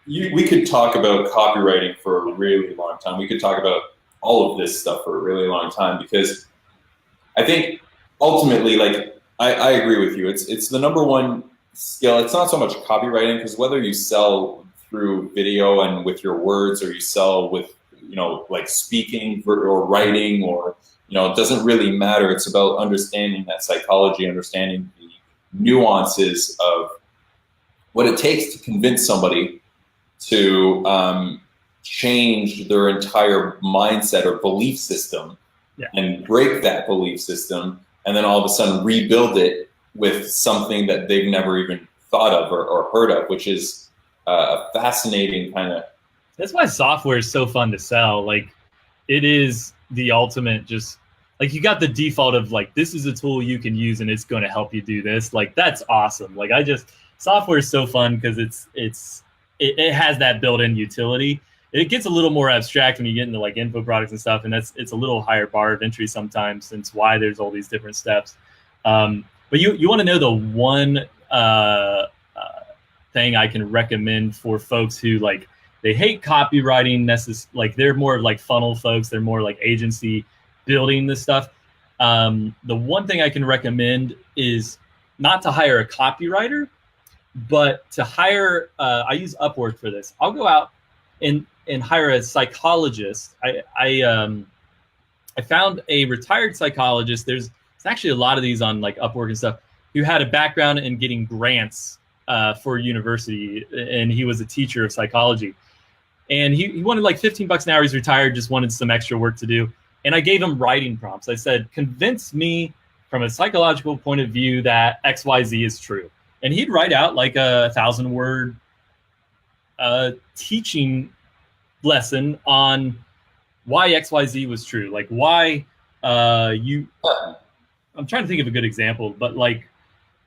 we could talk about copywriting for a really long time. We could talk about all of this stuff for a really long time, because I think ultimately, like, I agree with you. It's the number one skill. It's not so much copywriting, because whether you sell through video and with your words, or you sell with, you know, like speaking or writing, or, you know, it doesn't really matter. It's about understanding that psychology, understanding the nuances of what it takes to convince somebody to change their entire mindset or belief system, and break that belief system, and then all of a sudden rebuild it with something that they've never even thought of or heard of, which is a fascinating kind of. That's why software is so fun to sell. Like, it is the ultimate, just like, you got the default of like, this is a tool you can use and it's going to help you do this. Like, that's awesome. Like, software is so fun because it has that built-in utility. It gets a little more abstract when you get into like info products and stuff, and it's a little higher bar of entry sometimes, since why there's all these different steps. But you want to know the one thing I can recommend for folks who, like, they hate copywriting, like they're more of like funnel folks, they're more like agency building this stuff. The one thing I can recommend is not to hire a copywriter, but to hire, I use Upwork for this. I'll go out and hire a psychologist. I found a retired psychologist. There's actually a lot of these on like Upwork and stuff, who had a background in getting grants for university, and he was a teacher of psychology. And he wanted like $15 an hour. He's retired, just wanted some extra work to do. And I gave him writing prompts. I said, convince me from a psychological point of view that XYZ is true. And he'd write out like a 1,000-word teaching lesson on why XYZ was true. Like, why I'm trying to think of a good example, but like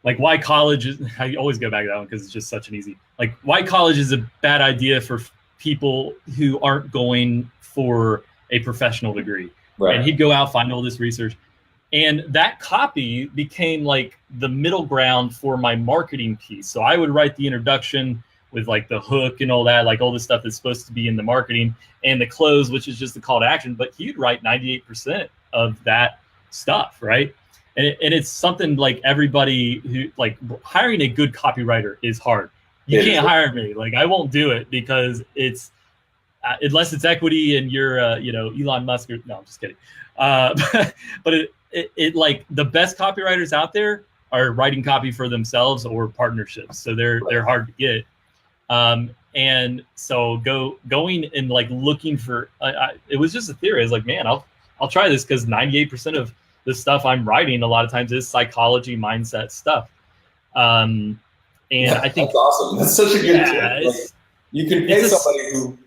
why college is, I always go back to that one because it's just such an easy, like, why college is a bad idea for people who aren't going for a professional degree. Right. And he'd go out, find all this research. And that copy became like the middle ground for my marketing piece. So I would write the introduction with like the hook and all that, like all the stuff that's supposed to be in the marketing, and the close, which is just the call to action. But he'd write 98% of that stuff, right? And it's something like, everybody who, like, hiring a good copywriter is hard. You can't hire me. Like, I won't do it, because it's unless it's equity and you're Elon Musk, or no, I'm just kidding. But it like, the best copywriters out there are writing copy for themselves or partnerships, so they're hard to get. And so going and like looking for, it was just a theory. I was like, man, I'll try this, because 98% of the stuff I'm writing a lot of times is psychology, mindset stuff. And I think that's awesome. That's such a good tip. Like, you can pay somebody who.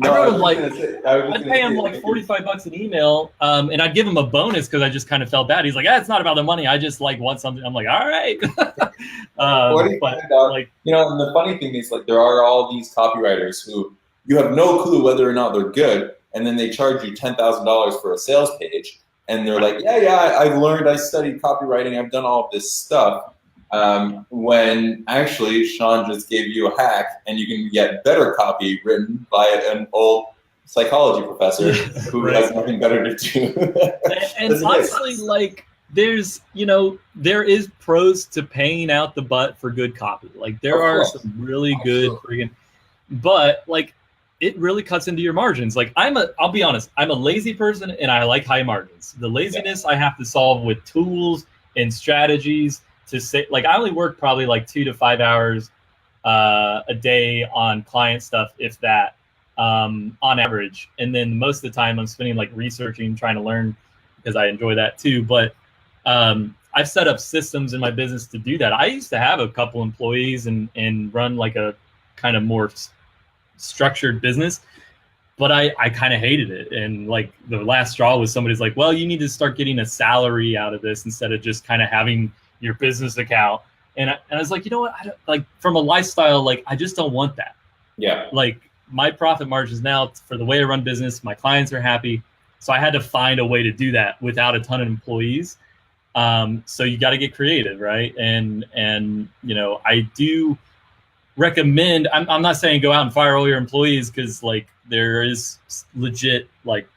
I wrote him like, I'd pay him like $45 an email, and I'd give him a bonus because I just kind of felt bad. He's like, it's not about the money. I just like want something. I'm like, all right. But like, you know, and the funny thing is, like, there are all these copywriters who you have no clue whether or not they're good, and then they charge you $10,000 for a sales page, and they're like, I've learned, I studied copywriting, I've done all of this stuff. When actually Sean just gave you a hack, and you can get better copy written by an old psychology professor who has nothing better to do. and honestly, like, there is pros to paying out the butt for good copy. Like, there are some really good but like, it really cuts into your margins. Like I'll be honest, I'm a lazy person and I like high margins. The laziness I have to solve with tools and strategies to say, like, I only work probably like 2 to 5 hours a day on client stuff, if that, on average. And then most of the time I'm spending like researching, trying to learn, because I enjoy that too. But I've set up systems in my business to do that. I used to have a couple employees and run like a kind of more structured business, but I kind of hated it. And like the last straw was somebody's like, well, you need to start getting a salary out of this instead of just kind of having your business account. And I was like, you know what? I don't, like, from a lifestyle, like, I just don't want that. Yeah. Like, my profit margins now, for the way I run business, my clients are happy. So I had to find a way to do that without a ton of employees. So you got to get creative, right? And you know, I do recommend, I'm not saying go out and fire all your employees, because like there is legit, like,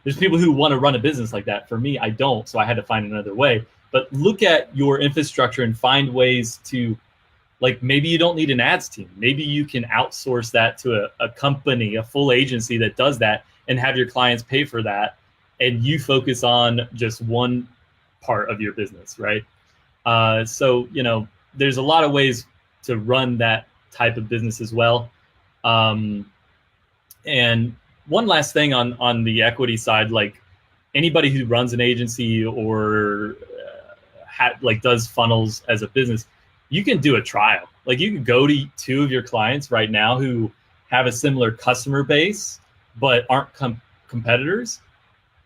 there's people who want to run a business like that. For me, I don't. So I had to find another way. But look at your infrastructure and find ways to, like, maybe you don't need an ads team. Maybe you can outsource that to a company, a full agency that does that, and have your clients pay for that. And you focus on just one part of your business, right? So, you know, there's a lot of ways to run that type of business as well. And one last thing on the equity side, like, anybody who runs an agency or like does funnels as a business, you can do a trial. Like, you can go to 2 of your clients right now who have a similar customer base but aren't competitors,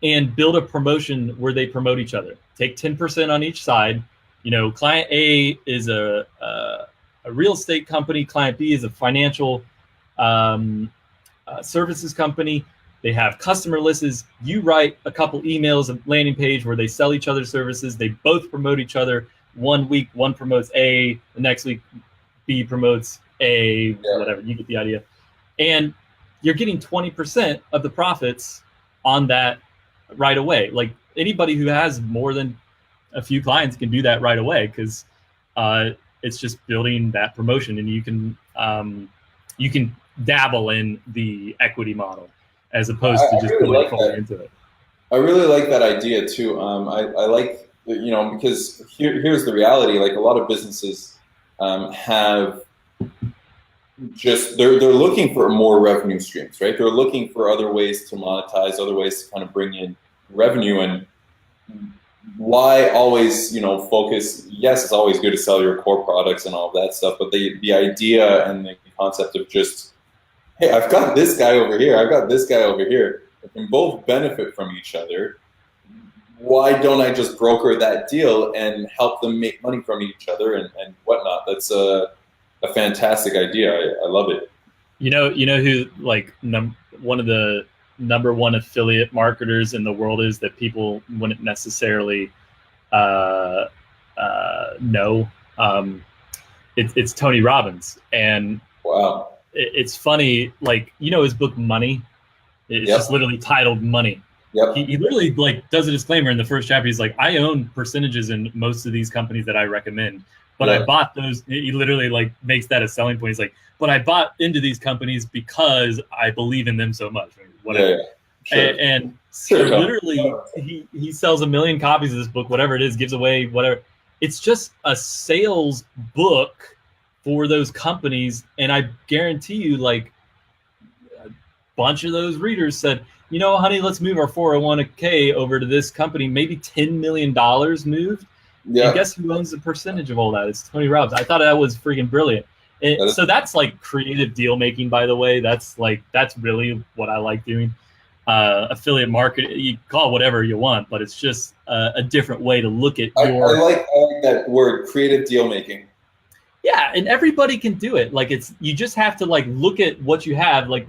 and build a promotion where they promote each other. Take 10% on each side. You know, client A is a real estate company. Client B is a financial services company. They have customer lists. You write a couple emails, a landing page where they sell each other's services. They both promote each other. One week, one promotes A. The next week, B promotes A, whatever. You get the idea. And you're getting 20% of the profits on that right away. Like, anybody who has more than a few clients can do that right away, because it's just building that promotion, and you can dabble in the equity model as opposed to just going fully into it. I really like that idea too. I like, you know, because here's the reality. Like, a lot of businesses have just, they're looking for more revenue streams, right? They're looking for other ways to monetize, other ways to kind of bring in revenue. And why always, you know, focus? Yes, it's always good to sell your core products and all that stuff, but the idea and the concept of just, hey, I've got this guy over here, I've got this guy over here, we can both benefit from each other. Why don't I just broker that deal and help them make money from each other and whatnot? That's a fantastic idea. I love it. You know who, like, one of the #1 affiliate marketers in the world is, that people wouldn't necessarily know? It's Tony Robbins. And wow. It's funny, like, you know, his book Money, it's just literally titled Money. Yep. He literally, like, does a disclaimer in the first chapter. He's like, I own percentages in most of these companies that I recommend, but I bought those. He literally, like, makes that a selling point. He's like, but I bought into these companies because I believe in them so much. Whatever. Sure. And so literally, he sells 1 million copies of this book, whatever it is, gives away whatever. It's just a sales book for those companies. And I guarantee you, like, a bunch of those readers said, you know, honey, let's move our 401k over to this company. Maybe $10 million moved. Yeah. And guess who owns the percentage of all that? It's Tony Robbins. I thought that was freaking brilliant. So that's like creative deal making, by the way. That's really what I like doing. Affiliate market, you call it whatever you want, but it's just a different way to look at your. I like that word, creative deal making. Yeah, and everybody can do it. Like, you just have to, like, look at what you have. Like,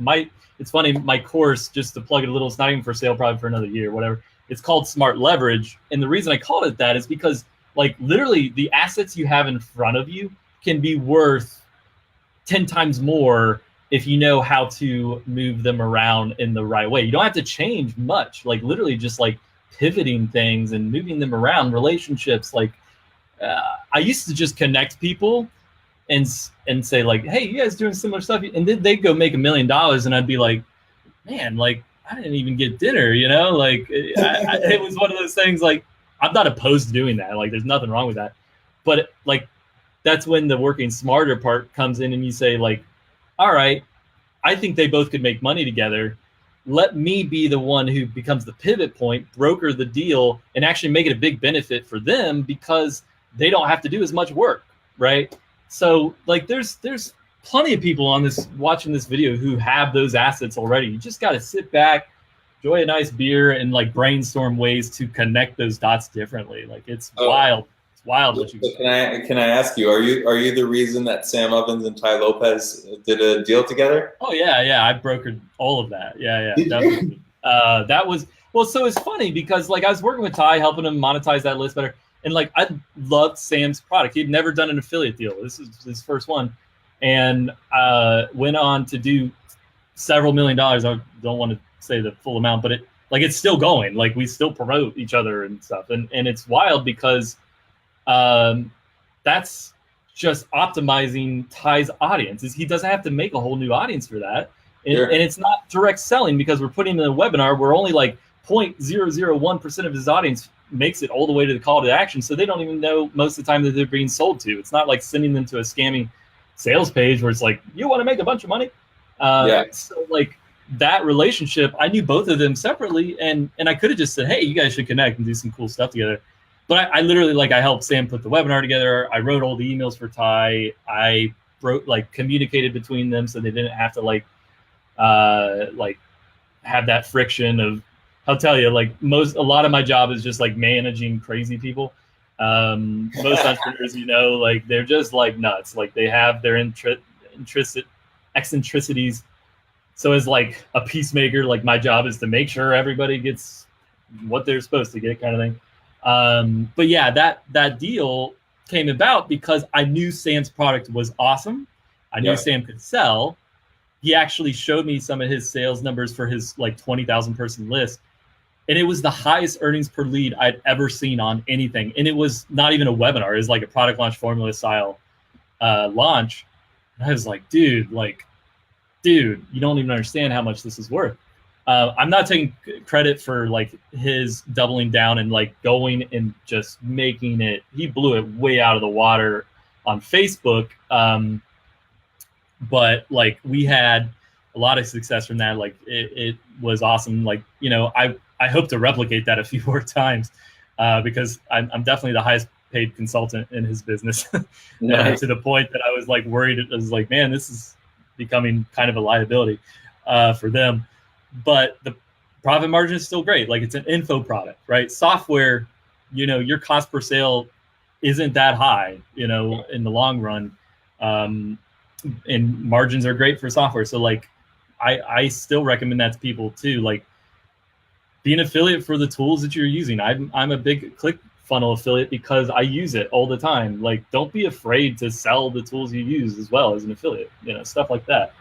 it's funny, my course, just to plug it a little, it's not even for sale probably for another year, whatever. It's called Smart Leverage. And the reason I called it that is because, like, literally the assets you have in front of you can be worth 10 times more if you know how to move them around in the right way. You don't have to change much, like, literally just, like, pivoting things and moving them around, relationships. Like, I used to just connect people and say like, hey, you guys doing similar stuff, and then they'd go make $1 million, and I'd be like, man, like I didn't even get dinner, you know, like it was one of those things. Like I'm not opposed to doing that, like there's nothing wrong with that, but like that's when the working smarter part comes in, and you say like, all right, I think they both could make money together. Let me be the one who becomes the pivot point, broker the deal, and actually make it a big benefit for them because they don't have to do as much work, right? So like there's plenty of people on this watching this video who have those assets already. You just got to sit back, enjoy a nice beer, and like brainstorm ways to connect those dots differently. Like it's wild. It's wild what you so can I ask you, are you the reason that Sam Obinze and Tai Lopez did a deal together? Oh yeah, I brokered all of that. Yeah, definitely. That was well, so it's funny because like I was working with Tai, helping him monetize that list better. And like I loved Sam's product. He'd never done an affiliate deal. This is his first one. And went on to do several $1 million. I don't want to say the full amount, but it's still going. Like we still promote each other and stuff. And it's wild because that's just optimizing Ty's audience. He doesn't have to make a whole new audience for that. And, Sure. and it's not direct selling because we're putting in a webinar where only like 0.001% of his audience makes it all the way to the call to action. So they don't even know most of the time that they're being sold to. It's not like sending them to a scamming sales page where it's like, you want to make a bunch of money? So like that relationship, I knew both of them separately, and I could have just said, hey, you guys should connect and do some cool stuff together. But I literally, like, I helped Sam put the webinar together. I wrote all the emails for Tai. I communicated between them so they didn't have to have that friction of, I'll tell you, like a lot of my job is just like managing crazy people. Most entrepreneurs, you know, like they're just like nuts. Like they have their eccentricities. So as like a peacemaker, like my job is to make sure everybody gets what they're supposed to get, kind of thing. But yeah, that deal came about because I knew Sam's product was awesome. I knew Sam could sell. He actually showed me some of his sales numbers for his like 20,000 person list. And it was the highest earnings per lead I'd ever seen on anything. And it was not even a webinar. It was like a product launch formula style launch. And I was like, dude, you don't even understand how much this is worth. I'm not taking credit for like his doubling down and like going and just making it. He blew it way out of the water on Facebook. But like we had a lot of success from that. Like it was awesome. Like, you know, I hope to replicate that a few more times because I'm definitely the highest paid consultant in his business. Nice. To the point that I was like worried. I was like, man, this is becoming kind of a liability for them. But the profit margin is still great. Like it's an info product, right? Software, you know, your cost per sale isn't that high, you know, in the long run. And margins are great for software. So like I still recommend that to people too. Like be an affiliate for the tools that you're using. I'm a big ClickFunnels affiliate because I use it all the time. Like don't be afraid to sell the tools you use as well as an affiliate, you know, stuff like that.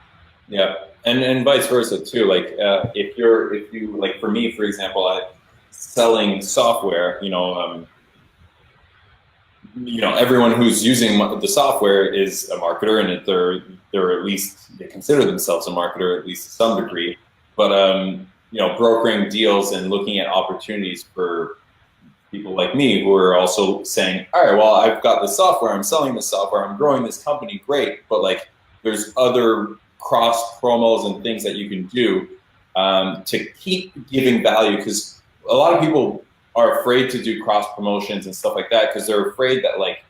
Yeah, and vice versa too. Like if you like, for me, for example, I selling software. You know, everyone who's using the software is a marketer, and they're at least, they consider themselves a marketer at least to some degree. But you know, brokering deals and looking at opportunities for people like me who are also saying, all right, well, I've got this software, I'm selling this software, I'm growing this company, great, but like there's other cross promos and things that you can do to keep giving value, because a lot of people are afraid to do cross promotions and stuff like that because they're afraid that, like,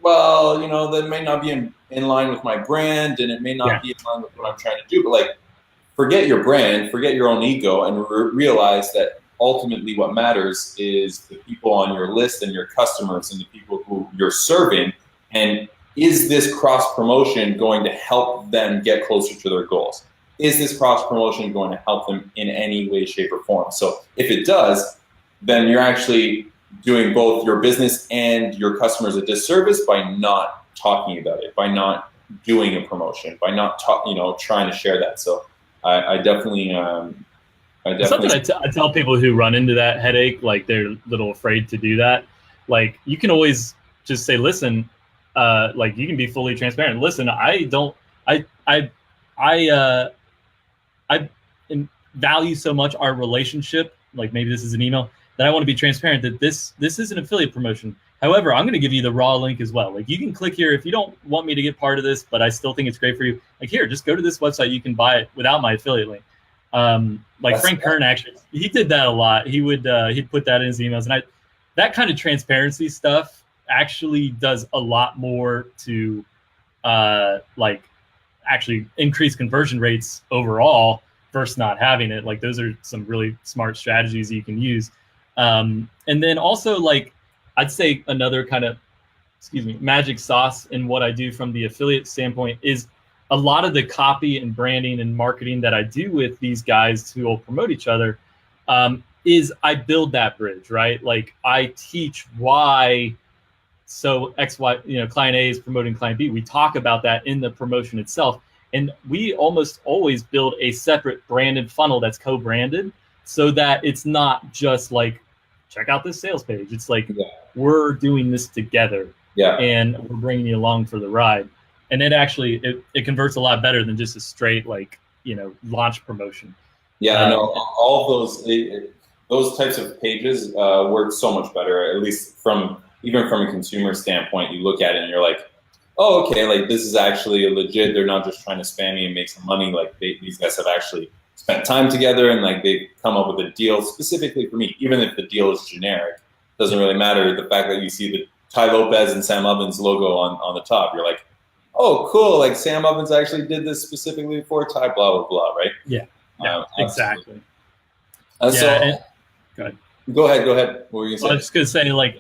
well, you know, that may not be in line with my brand and it may not be in line with what I'm trying to do. But like, forget your brand, forget your own ego, and realize that ultimately what matters is the people on your list and your customers and the people who you're serving. And is this cross promotion going to help them get closer to their goals? Is this cross promotion going to help them in any way, shape, or form? So if it does, then you're actually doing both your business and your customers a disservice by not talking about it, by not doing a promotion, by not trying to share that. So I definitely. Something I tell people who run into that headache, like they're a little afraid to do that. Like you can always just say, listen, like you can be fully transparent. Listen, I value so much our relationship. Like maybe this is an email that I want to be transparent that this is an affiliate promotion. However, I'm going to give you the raw link as well. Like you can click here if you don't want me to get part of this, but I still think it's great for you. Like here, just go to this website. You can buy it without my affiliate link. Like Frank Kern actually, he did that a lot. He would he'd put that in his emails, and that kind of transparency stuff actually does a lot more to like actually increase conversion rates overall versus not having it. Like those are some really smart strategies you can use. And then also like I'd say another kind of magic sauce in what I do from the affiliate standpoint is a lot of the copy and branding and marketing that I do with these guys who will promote each other is I build that bridge, right? Like I teach why so XY, client A is promoting client B. We talk about that in the promotion itself. And we almost always build a separate branded funnel that's co-branded so that it's not just like, check out this sales page. It's like, we're doing this together and we're bringing you along for the ride. And it actually, it converts a lot better than just a straight launch promotion. Yeah, I know all of those types of pages work so much better, at least even from a consumer standpoint. You look at it and you're like, oh, okay, like this is actually legit. They're not just trying to spam me and make some money. Like these guys have actually spent time together and like they come up with a deal specifically for me. Even if the deal is generic, doesn't really matter. The fact that you see the Tai Lopez and Sam Obinze logo on the top, you're like, oh, cool. Like Sam Obinze actually did this specifically for Tai, blah, blah, blah, right? Yeah, exactly. Go ahead. What were you going to say? I was just going to say, like,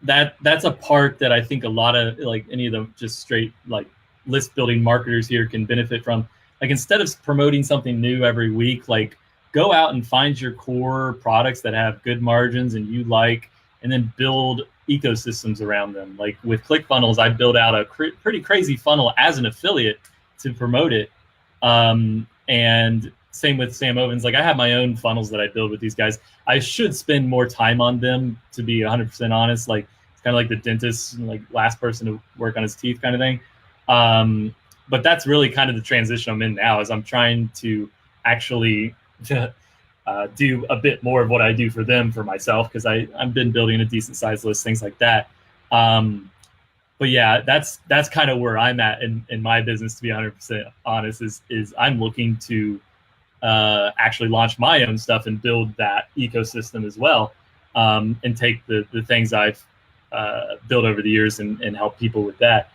that's a part that I think a lot of like any of the just straight like list building marketers here can benefit from. Like instead of promoting something new every week, like go out and find your core products that have good margins and you like, and then build ecosystems around them. Like with ClickFunnels, I built out a pretty crazy funnel as an affiliate to promote it. And same with Sam Obinze. Like I have my own funnels that I build with these guys. I should spend more time on them, to be 100% honest. Like it's kind of like the dentist, like last person to work on his teeth kind of thing. But that's really kind of the transition I'm in now, is I'm trying to actually do a bit more of what I do for them for myself, because I've been building a decent sized list, things like that. But yeah, that's kind of where I'm at in my business, to be 100% honest, is I'm looking to actually launch my own stuff and build that ecosystem as well, and take the things I've built over the years and help people with that.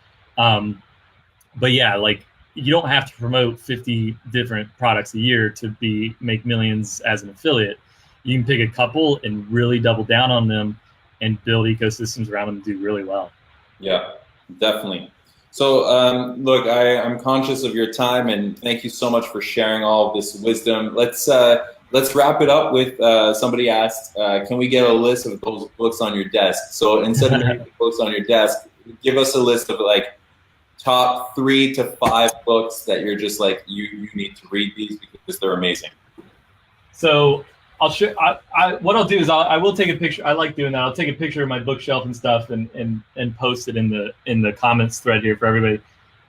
But yeah, like you don't have to promote 50 different products a year to make millions as an affiliate. You can pick a couple and really double down on them and build ecosystems around them and do really well. Yeah, definitely. So look, I'm conscious of your time, and thank you so much for sharing all of this wisdom. Let's wrap it up with somebody asked, can we get a list of those books on your desk? So instead of having books on your desk, give us a list of like top 3 to 5 books that you're just like, you need to read these because they're amazing. So I'll show. What I'll do is I will take a picture. I like doing that. I'll take a picture of my bookshelf and stuff and post it in the comments thread here for everybody.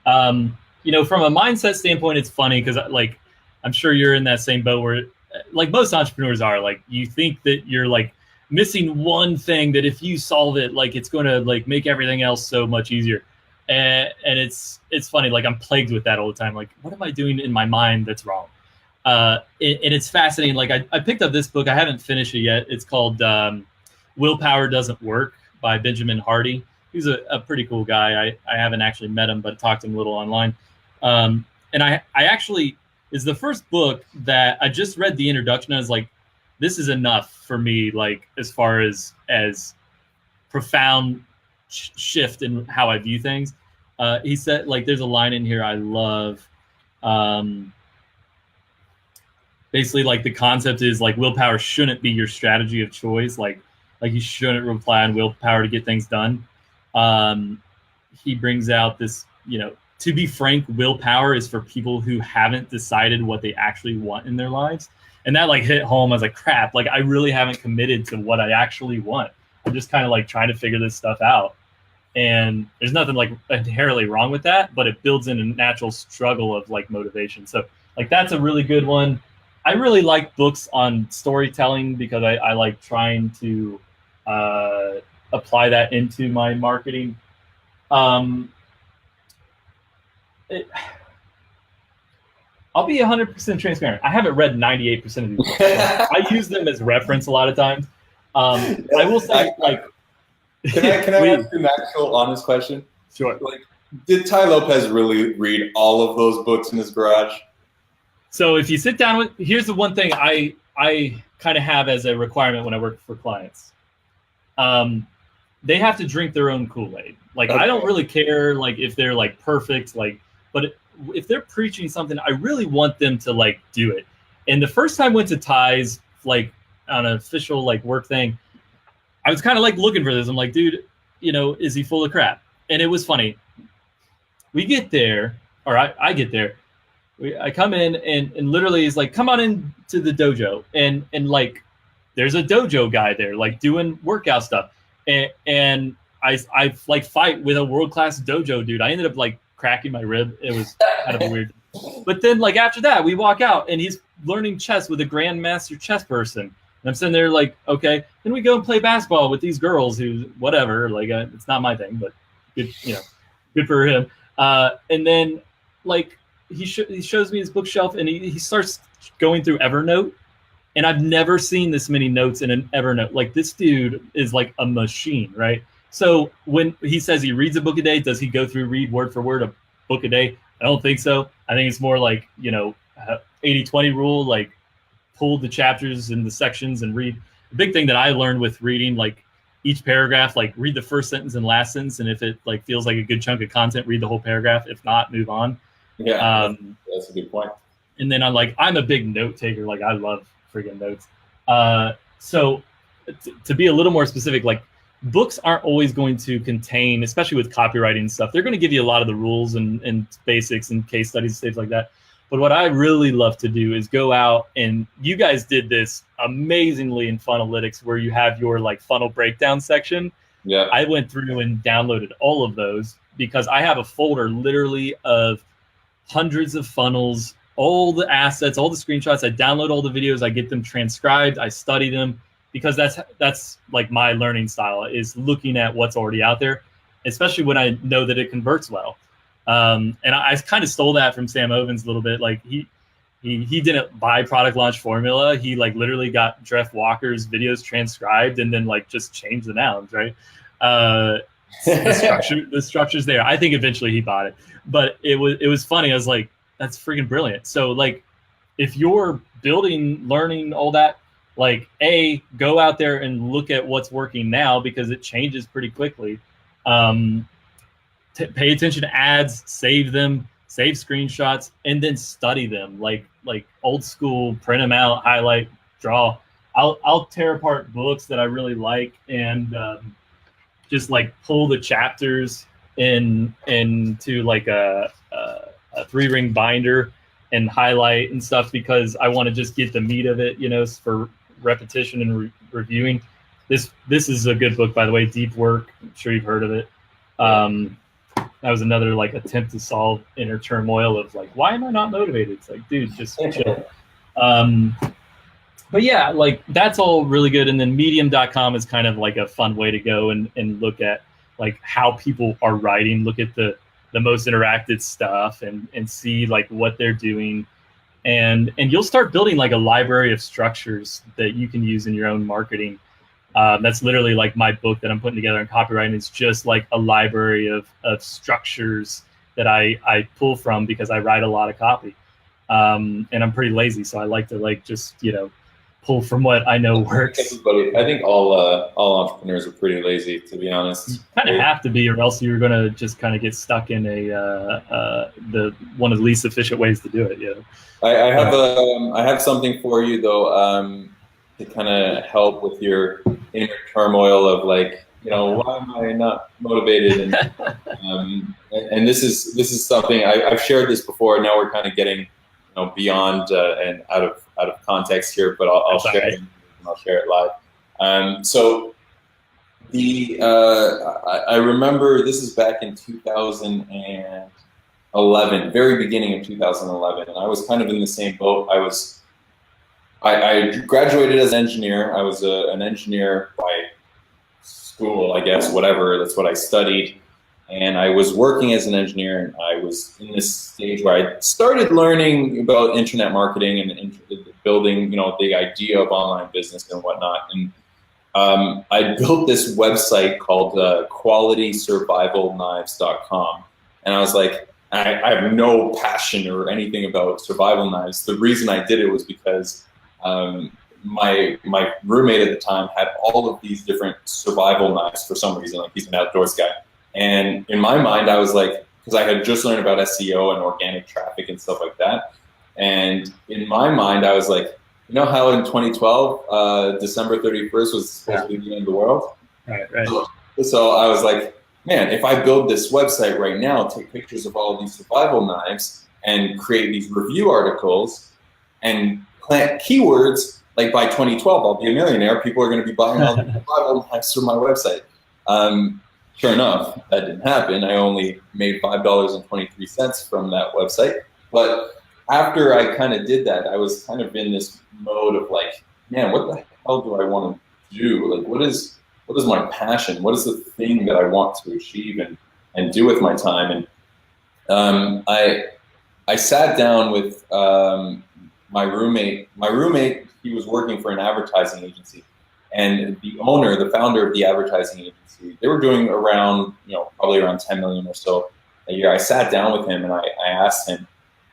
From a mindset standpoint, it's funny because like I'm sure you're in that same boat where like most entrepreneurs are. Like you think that you're like missing one thing that if you solve it, like it's going to like make everything else so much easier. And it's funny. Like I'm plagued with that all the time. Like what am I doing in my mind that's wrong? And it's fascinating. Like I picked up this book. I haven't finished it yet. It's called Willpower Doesn't Work by Benjamin Hardy. He's a pretty cool guy. I haven't actually met him, but talked to him a little online. And I actually, is the first book that I just read the introduction. I was like, this is enough for me. Like as far as profound shift in how I view things. He said, like, there's a line in here I love. Basically, like the concept is like willpower shouldn't be your strategy of choice. Like you shouldn't rely on willpower to get things done. He brings out this, to be frank, willpower is for people who haven't decided what they actually want in their lives. And that like hit home. I was like, crap, like I really haven't committed to what I actually want. I'm just kind of like trying to figure this stuff out. And there's nothing like inherently wrong with that, but it builds in a natural struggle of like motivation. So like that's a really good one. I really like books on storytelling because I like trying to apply that into my marketing. I'll be 100% transparent. I haven't read 98% of these books. I use them as reference a lot of times. I will say, Can I ask you an actual honest question? Sure. Like, did Tai Lopez really read all of those books in his garage? So if you sit down with, here's the one thing I kind of have as a requirement when I work for clients. They have to drink their own Kool-Aid. Like, okay. I don't really care like if they're like perfect, like, but if they're preaching something, I really want them to like do it. And the first time I went to Tai's, like on an official like work thing, I was kind of like looking for this. I'm like, dude, you know, is he full of crap? And it was funny. We get there, or I get there. I come in and literally he's like, come on into the dojo. And like, there's a dojo guy there, like doing workout stuff. And I like fight with a world-class dojo dude. I ended up like cracking my rib. It was kind of weird. But then like after that, we walk out and he's learning chess with a grandmaster chess person. And I'm sitting there like, okay. Then we go and play basketball with these girls who, whatever, like it's not my thing, but good, you know, good for him. And then like he shows me his bookshelf and he starts going through Evernote. And I've never seen this many notes in an Evernote. Like this dude is like a machine, right? So when he says he reads a book a day, does he go through read word for word a book a day? I don't think so. I think it's more like, you know, 80-20 rule, like pull the chapters and the sections and read. The big thing that I learned with reading, like each paragraph, like read the first sentence and last sentence. And if it like feels like a good chunk of content, read the whole paragraph. If not, move on. Yeah, that's a good point. And then I'm a big note taker. Like I love friggin' notes. So to be a little more specific, like books aren't always going to contain, especially with copywriting stuff, they're going to give you a lot of the rules and basics and case studies and things like that. But what I really love to do is go out, and you guys did this amazingly in Funnelytics where you have your like funnel breakdown section. Yeah. I went through and downloaded all of those because I have a folder literally of hundreds of funnels, all the assets, all the screenshots. I download all the videos, I get them transcribed, I study them, because that's like my learning style, is looking at what's already out there, especially when I know that it converts well. And I kind of stole that from Sam Obinze a little bit. Like he didn't buy product launch formula. He like literally got Jeff Walker's videos transcribed and then like just changed the nouns, right? The structure's there. I think eventually he bought it, but it was funny. I was like, that's freaking brilliant. So like, if you're building, learning all that, like go out there and look at what's working now because it changes pretty quickly. Pay attention to ads, save them, save screenshots, and then study them like old school, print them out, highlight, draw. I'll tear apart books that I really like and just like pull the chapters into like a 3-ring binder and highlight and stuff because I want to just get the meat of it, you know, for repetition and reviewing. This is a good book, by the way, Deep Work. I'm sure you've heard of it. That was another like attempt to solve inner turmoil of like, why am I not motivated? It's like, dude, just chill. But yeah, like that's all really good. And then medium.com is kind of like a fun way to go and look at like how people are writing, look at the most interactive stuff and see like what they're doing. And you'll start building like a library of structures that you can use in your own marketing. That's literally like my book that I'm putting together in copywriting. It's just like a library of structures that I pull from because I write a lot of copy. And I'm pretty lazy. So I like to like just, you know, pull from what I know works. Everybody, I think all entrepreneurs are pretty lazy, to be honest. You kind of have to be, or else you're gonna just kind of get stuck in the one of the least efficient ways to do it. You know? I have something for you though, to kind of help with your inner turmoil of like, you know, why am I not motivated? And this is something I've shared this before. Now we're kind of getting, you know, beyond and out of context here, but I'll share it. And I'll share it live. So I remember this is back in 2011, very beginning of 2011, and I was kind of in the same boat. I graduated as an engineer. I was an engineer by school, I guess, whatever. That's what I studied. And I was working as an engineer, and I was in this stage where I started learning about internet marketing and building, the idea of online business and whatnot. And I built this website called qualitysurvivalknives.com. And I was like, I have no passion or anything about survival knives. The reason I did it was because my roommate at the time had all of these different survival knives for some reason. Like, he's an outdoors guy. And in my mind, I was like, because I had just learned about SEO and organic traffic and stuff like that. And in my mind, I was like, you know how in 2012, December 31st was supposed to be the end of the world? Right. So I was like, man, if I build this website right now, take pictures of all of these survival knives and create these review articles and plant keywords, like by 2012, I'll be a millionaire. People are going to be buying all these survival knives from my website. Sure enough, that didn't happen. I only made $5.23 from that website. But after I kind of did that, I was kind of in this mode of like, man, what the hell do I want to do? Like, what is my passion? What is the thing that I want to achieve and do with my time? And I sat down with my roommate. My roommate, he was working for an advertising agency. And the owner, the founder of the advertising agency, they were doing around, probably around 10 million or so a year. I sat down with him and I asked him,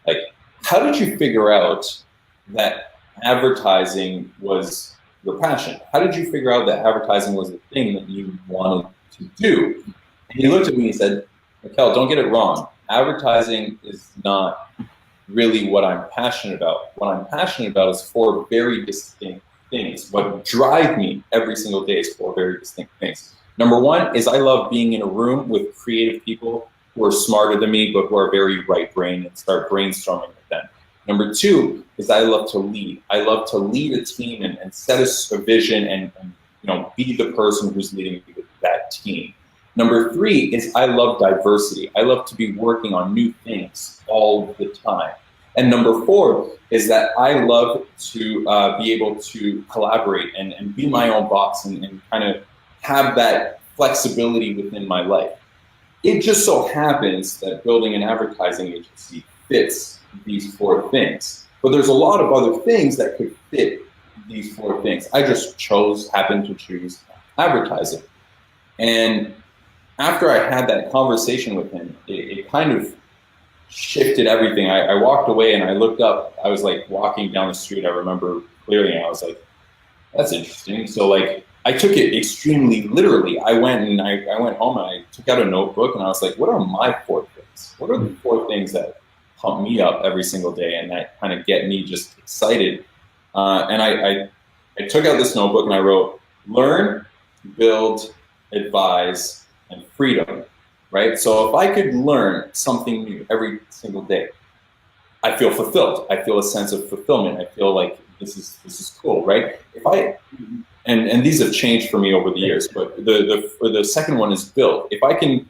like, how did you figure out that advertising was your passion? How did you figure out that advertising was the thing that you wanted to do? And he looked at me and said, Mikel, don't get it wrong. Advertising is not really what I'm passionate about. What I'm passionate about is four very distinct things. What drive me every single day is four very distinct things. Number one is I love being in a room with creative people who are smarter than me, but who are very right-brained, and start brainstorming with them. Number two is I love to lead. I love to lead a team and set a vision and be the person who's leading that team. Number three is I love diversity. I love to be working on new things all the time. And number four is that I love to be able to collaborate and be my own boss and kind of have that flexibility within my life. It just so happens that building an advertising agency fits these four things. But there's a lot of other things that could fit these four things. I just happened to choose advertising. And after I had that conversation with him, it kind of shifted everything. I walked away and I looked up. I was like walking down the street. I remember clearly, and I was like, that's interesting. So like, I took it extremely literally. I went home and I took out a notebook and I was like, what are my four things? What are the four things that pump me up every single day and that kind of get me just excited? And I took out this notebook and I wrote, learn, build, advise, and freedom, right? So if I could learn something new every single day, I feel fulfilled. I feel a sense of fulfillment. I feel like this is cool, right? And these have changed for me over the years, but the second one is build. If I can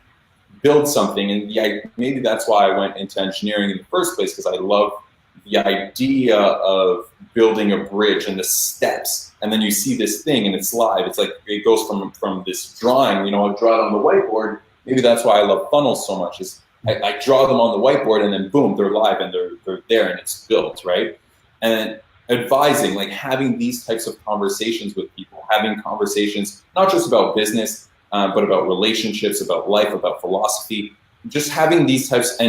build something, and maybe that's why I went into engineering in the first place, because I love the idea of building a bridge and the steps, and then you see this thing and it's live. It's like it goes from this drawing, I draw it on the whiteboard. Maybe that's why I love funnels so much, is I draw them on the whiteboard and then boom, they're live and they're there and it's built, right? And advising, like having these types of conversations with people, having conversations not just about business, but about relationships, about life, about philosophy, just having these types.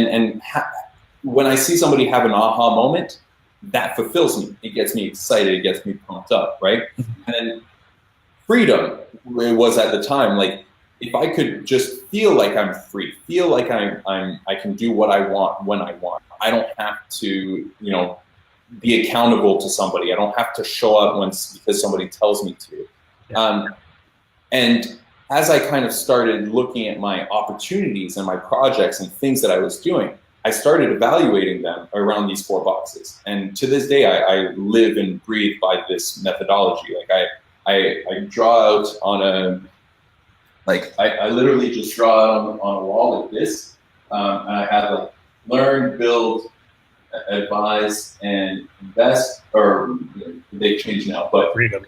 When I see somebody have an aha moment, that fulfills me. It gets me excited. It gets me pumped up, right? And then freedom was at the time, like if I could just feel like I'm free, feel like I can do what I want when I want. I don't have to, be accountable to somebody. I don't have to show up because somebody tells me to. Yeah. And as I kind of started looking at my opportunities and my projects and things that I was doing, I started evaluating them around these four boxes. And to this day, I live and breathe by this methodology. Like I draw out on Like I literally just draw it on a wall like this, and I have like learn, build, advise, and invest, or they change now, but Freedom.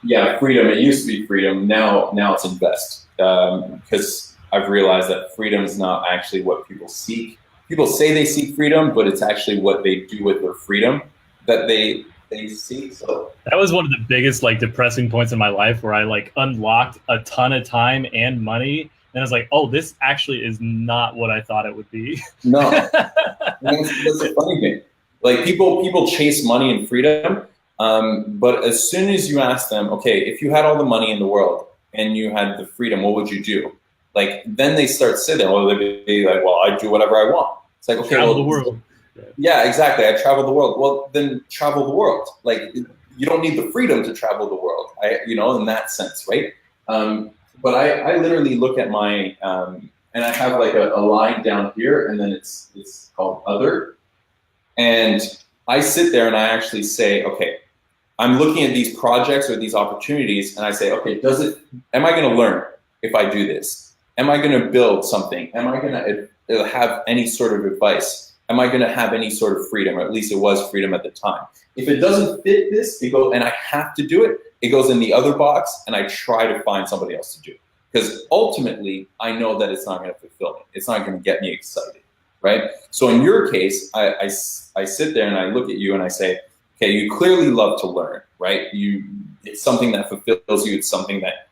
yeah, freedom. It used to be freedom. Now it's invest, because I've realized that freedom is not actually what people seek. People say they seek freedom, but it's actually what they do with their freedom that they seek. So that was one of the biggest like depressing points in my life, where I like unlocked a ton of time and money, and I was like, oh, this actually is not what I thought it would be. no, that's the funny thing. Like people chase money and freedom, but as soon as you ask them, okay, if you had all the money in the world and you had the freedom, what would you do? Like then they start sitting. Well, they'd be like, well, I'd do whatever I want. It's like, okay, travel well, the world. Yeah, exactly. I travel the world. Well, then travel the world. Like you don't need the freedom to travel the world. In that sense, right? But I literally look at my and I have like a line down here, and then it's called other, and I sit there and I actually say, okay, I'm looking at these projects or these opportunities, and I say, okay, am I going to learn if I do this? Am I going to build something? Am I going to have any sort of advice? Am I going to have any sort of freedom? Or at least it was freedom at the time. If it doesn't fit this, and I have to do it, it goes in the other box, and I try to find somebody else to do it. Because ultimately, I know that it's not going to fulfill me. It's not going to get me excited, right? So in your case, I sit there and I look at you and I say, okay, you clearly love to learn, right? It's something that fulfills you. It's something that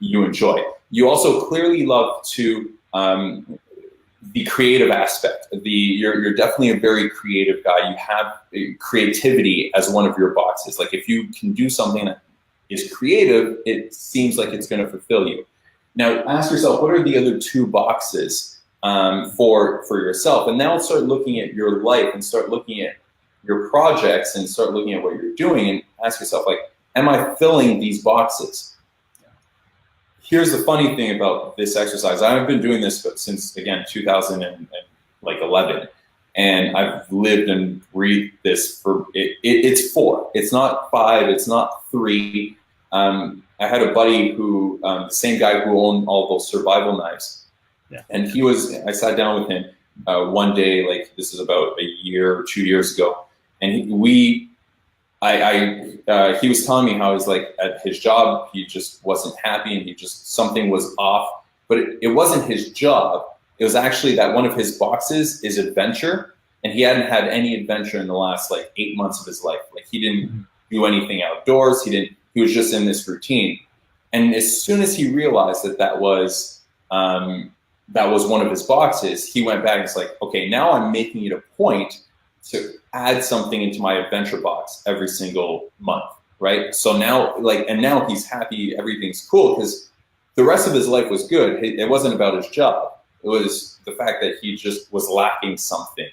you enjoy. You also clearly love to the creative aspect. You're definitely a very creative guy. You have creativity as one of your boxes. Like if you can do something that is creative, it seems like it's going to fulfill you. Now ask yourself, what are the other two boxes for yourself? And now start looking at your life and start looking at your projects and start looking at what you're doing and ask yourself, like, am I filling these boxes? Here's the funny thing about this exercise. I've been doing this since, again, 2011. And I've lived and breathed this for, it's 4. It's not 5, it's not 3. I had a buddy who, the same guy who owned all those survival knives. Yeah. And I sat down with him one day, like this is about a year or 2 years ago. And he was telling me how he's like at his job, he just wasn't happy and something was off, but it wasn't his job. It was actually that one of his boxes is adventure, and he hadn't had any adventure in the last like 8 months of his life. Like he didn't do anything outdoors. He was just in this routine. And as soon as he realized that was one of his boxes, he went back and it's like, okay, now I'm making it a point to add something into my adventure box every single month, right? So now, now he's happy, everything's cool, because the rest of his life was good. It wasn't about his job. It was the fact that he just was lacking something,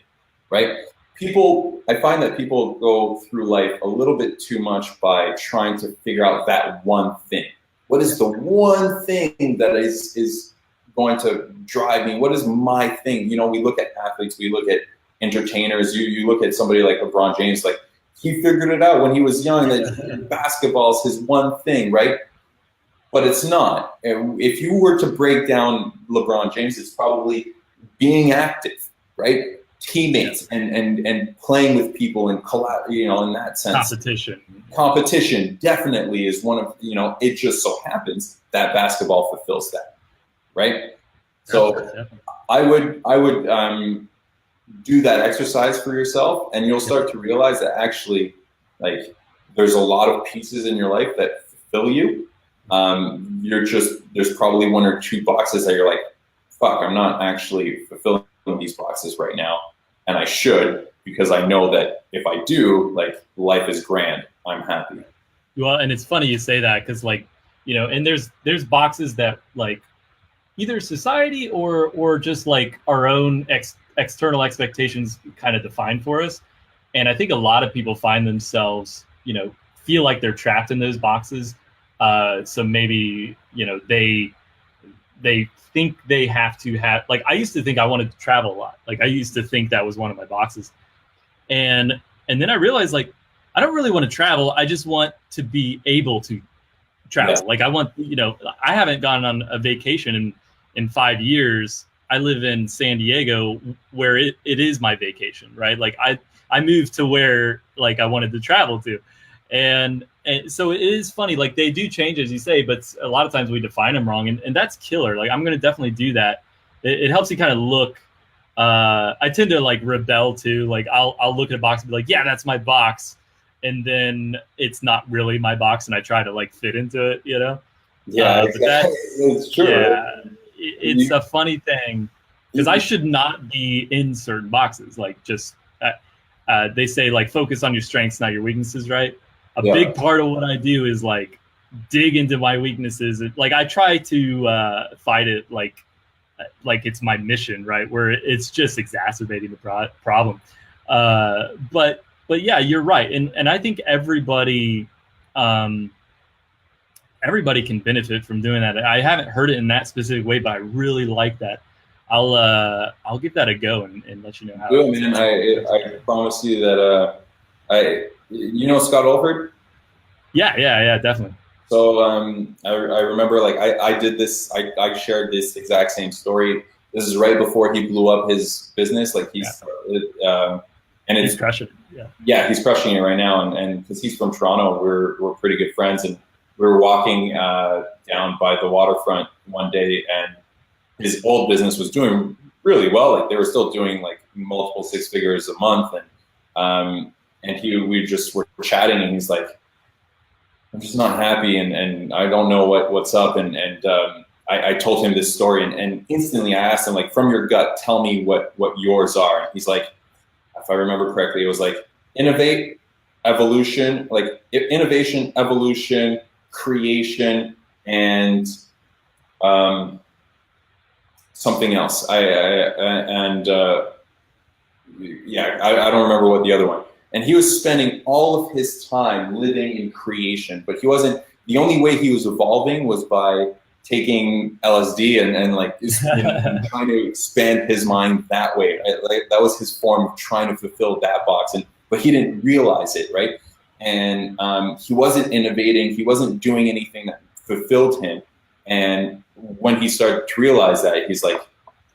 right? I find that people go through life a little bit too much by trying to figure out that one thing. What is the one thing that is going to drive me? What is my thing? We look at athletes, we look at entertainers, you look at somebody like LeBron James, like he figured it out when he was young that basketball is his one thing, right? But it's not. If you were to break down LeBron James, it's probably being active, right? Teammates and playing with people and in that sense. Competition definitely is one of, it just so happens that basketball fulfills that, right? So I would do that exercise for yourself, and you'll start to realize that actually, like, there's a lot of pieces in your life that fulfill you. There's probably 1 or 2 boxes that you're like, fuck, I'm not actually fulfilling these boxes right now, and I should, because I know that if I do, like, life is grand. I'm happy. Well, and it's funny you say that, because and there's boxes that like either society or just like our own external expectations kind of define for us. And I think a lot of people find themselves, feel like they're trapped in those boxes. So maybe, they think they have to have, like, I used to think I wanted to travel a lot. Like I used to think that was one of my boxes. And then I realized, like, I don't really want to travel. I just want to be able to travel. Yes. Like I want, I haven't gone on a vacation in 5 years. I live in San Diego where it is my vacation, right? Like I moved to where like I wanted to travel to. And so it is funny, like they do change, as you say, but a lot of times we define them wrong. And that's killer. Like I'm going to definitely do that. It helps you kind of look. I tend to like rebel too. Like I'll look at a box and be like, yeah, that's my box. And then it's not really my box. And I try to like fit into it, Yeah, but that's, it's true. Yeah, it's a funny thing because I should not be in certain boxes. Like just, they say like focus on your strengths, not your weaknesses, right? A big part of what I do is like dig into my weaknesses. Like I try to fight it like it's my mission, right? Where it's just exacerbating the problem. But yeah, you're right. And I think everybody can benefit from doing that. I haven't heard it in that specific way, but I really like that. I'll give that a go and let you know how. Good, man. I promise you that you know Scott Olford? Yeah, definitely. So I remember like I did this. I shared this exact same story. This is right before he blew up his business. Like he's crushing it. Yeah, he's crushing it right now. And because he's from Toronto, we're pretty good friends, and we were walking down by the waterfront one day, and his old business was doing really well. Like they were still doing like multiple six figures a month, and we just were chatting, and he's like, I'm just not happy, and I don't know what's up, and I told him this story, and instantly I asked him, like, from your gut, tell me what yours are. And he's like, if I remember correctly, it was like innovation, evolution, creation, and something else. I don't remember what the other one. And he was spending all of his time living in creation, but he wasn't. The only way he was evolving was by taking LSD and like trying to expand his mind that way. Right? Like that was his form of trying to fulfill that box, but he didn't realize it, right? And he wasn't innovating. He wasn't doing anything that fulfilled him. And when he started to realize that, he's like,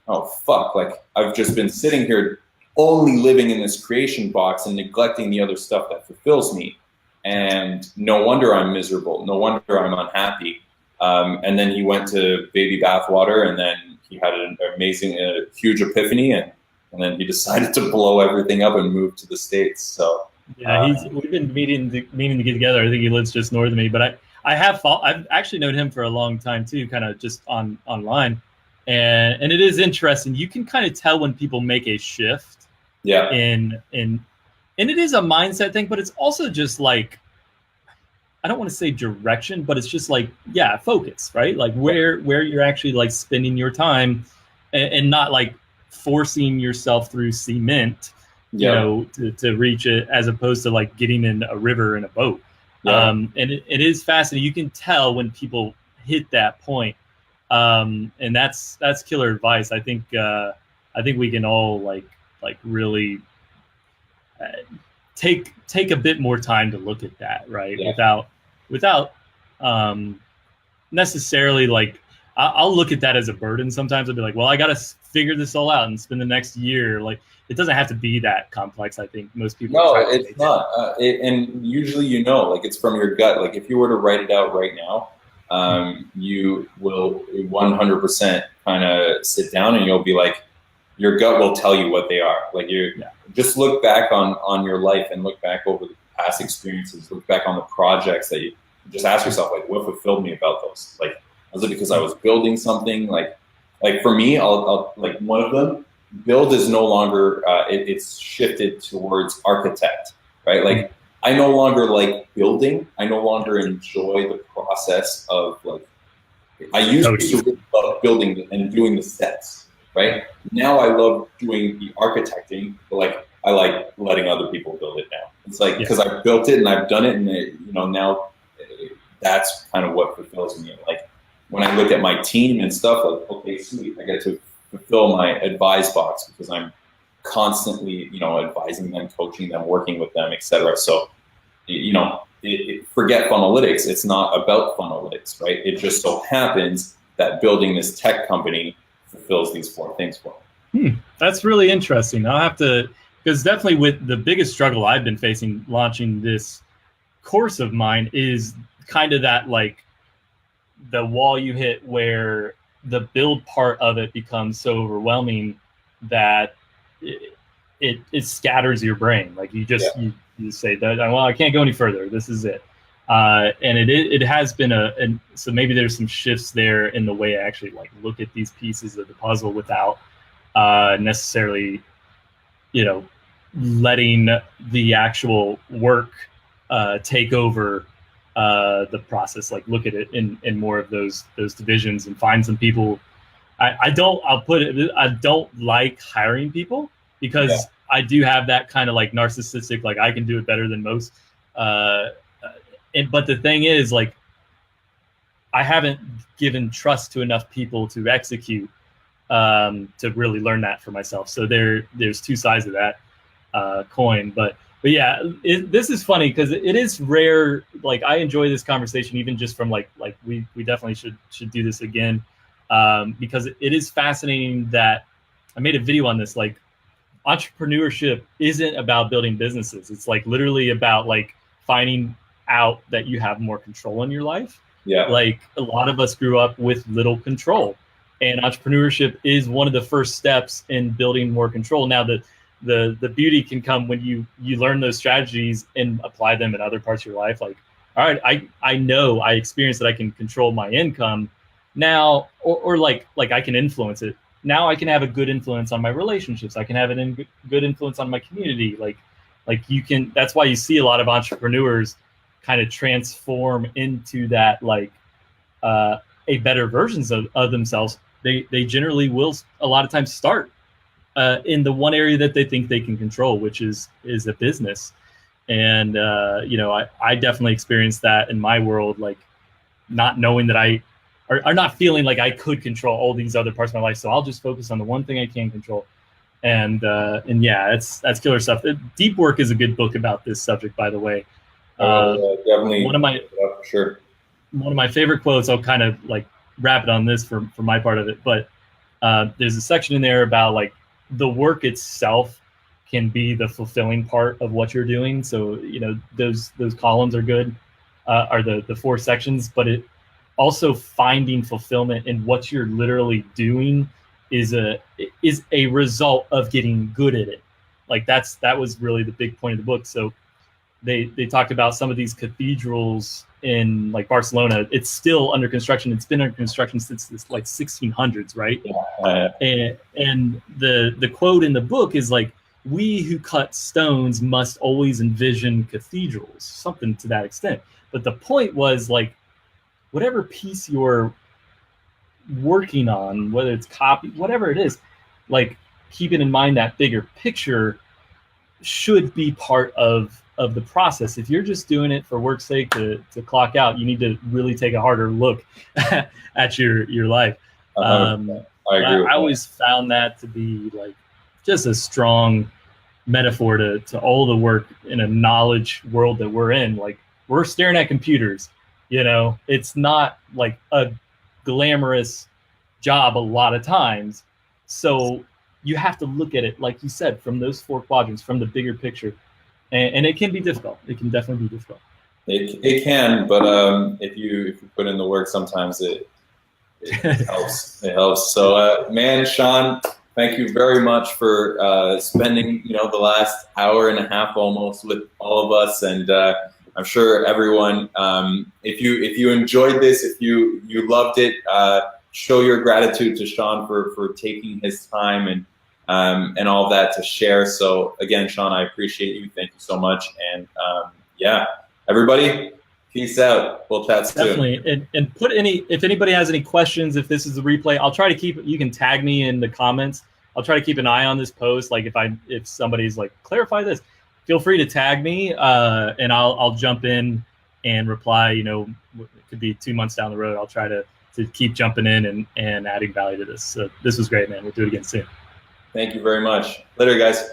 "Oh fuck! Like I've just been sitting here." Only living in this creation box and neglecting the other stuff that fulfills me. And no wonder I'm miserable. No wonder I'm unhappy. And then he went to baby bathwater, and then he had an amazing, huge epiphany, and then he decided to blow everything up and move to the States. So yeah, we've been meaning to get together. I think he lives just north of me, but I've actually known him for a long time too, kind of just online. And it is interesting. You can kind of tell when people make a shift. Yeah. And it is a mindset thing, but it's also just like, I don't want to say direction, but it's just like, focus, right? Like where you're actually like spending your time and not like forcing yourself through cement, to reach it, as opposed to like getting in a river in a boat. Yeah. And it is fascinating. You can tell when people hit that point. And that's killer advice. I think we can all like really take a bit more time to look at that, right? Yeah. Without necessarily like, I'll look at that as a burden. Sometimes I'll be like, well, I got to figure this all out and spend the next year. Like it doesn't have to be that complex. I think most people. No, it's not. And usually, like it's from your gut. Like if you were to write it out right now, you will 100% kind of sit down and you'll be like, your gut will tell you what they are. Like just look back on your life and look back over the past experiences, look back on the projects that you just ask yourself, like, what fulfilled me about those? Like, was it because I was building something? Like for me, I'll like one of them, build is no longer, it's shifted towards architect, right? Like I no longer like building. I no longer enjoy the process of like, I used to love building and doing the sets. Right now, I love doing the architecting, but like I like letting other people build it now. It's like because I've built it and I've done it, and now that's kind of what fulfills me. Like when I look at my team and stuff, like okay, sweet, I get to fulfill my advice box because I'm constantly advising them, coaching them, working with them, etc. So for forget funnelytics. It's not about funnelytics, right? It just so happens that building this tech company fulfills these 4 things for me. That's really interesting. I'll have to, because definitely with the biggest struggle I've been facing launching this course of mine is kind of that, like, the wall you hit where the build part of it becomes so overwhelming that it scatters your brain. Like you just you say that, well, I can't go any further. This is it. And it has been and so maybe there's some shifts there in the way I actually like look at these pieces of the puzzle without necessarily, letting the actual work take over the process. Like look at it in more of those divisions and find some people. I don't like hiring people because I do have that kind of like narcissistic, like I can do it better than most. But the thing is, like, I haven't given trust to enough people to execute to really learn that for myself. So there's 2 sides of that coin. But yeah, this is funny because it is rare. Like I enjoy this conversation, even just from like we definitely should do this again because it is fascinating that I made a video on this. Like entrepreneurship isn't about building businesses. It's like literally about like finding out that you have more control in your life. Yeah. Like a lot of us grew up with little control, and entrepreneurship is one of the first steps in building more control. Now the beauty can come when you learn those strategies and apply them in other parts of your life. Like, all right, I know I experienced that I can control my income now, or like I can influence it. Now I can have a good influence on my relationships. I can have a good influence on my community. Like you can, that's why you see a lot of entrepreneurs kind of transform into that, like a better versions of themselves. They generally will a lot of times start in the one area that they think they can control, which is a business. And, I definitely experienced that in my world, like not knowing that or not feeling like I could control all these other parts of my life. So I'll just focus on the one thing I can control. And yeah, that's killer stuff. Deep Work is a good book about this subject, by the way. Definitely. One of my favorite quotes, I'll kind of like wrap it on this for my part of it. But there's a section in there about like the work itself can be the fulfilling part of what you're doing. So, those columns are good, are the 4 sections, but it also finding fulfillment in what you're literally doing is a result of getting good at it. Like that was really the big point of the book. So they talked about some of these cathedrals in like Barcelona. It's still under construction. It's been under construction since like 1600s, right? And the quote in the book is like, "We who cut stones must always envision cathedrals," something to that extent. But the point was like, whatever piece you're working on, whether it's copy, whatever it is, like keeping in mind that bigger picture should be part of the process. If you're just doing it for work's sake to clock out, you need to really take a harder look at your life. I agree. I always found that to be like just a strong metaphor to all the work in a knowledge world that we're in. Like we're staring at computers, it's not like a glamorous job a lot of times. So you have to look at it, like you said, from those 4 quadrants, from the bigger picture. And it can be difficult. It can definitely be difficult. It can, but if you put in the work, sometimes it helps. It helps. So, man, Sean, thank you very much for spending the last hour and a half almost with all of us, and I'm sure everyone, if you enjoyed this, if you loved it, show your gratitude to Sean for taking his time and all that to share. So again, Sean, I appreciate you. Thank you so much. And yeah, everybody, peace out. We'll chat soon. Definitely. And if anybody has any questions, if this is a replay, I'll try to keep, you can tag me in the comments. I'll try to keep an eye on this post. Like if somebody's like, clarify this, feel free to tag me and I'll jump in and reply. It could be 2 months down the road. I'll try to keep jumping in and adding value to this. So this was great, man. We'll do it again soon. Thank you very much. Later, guys.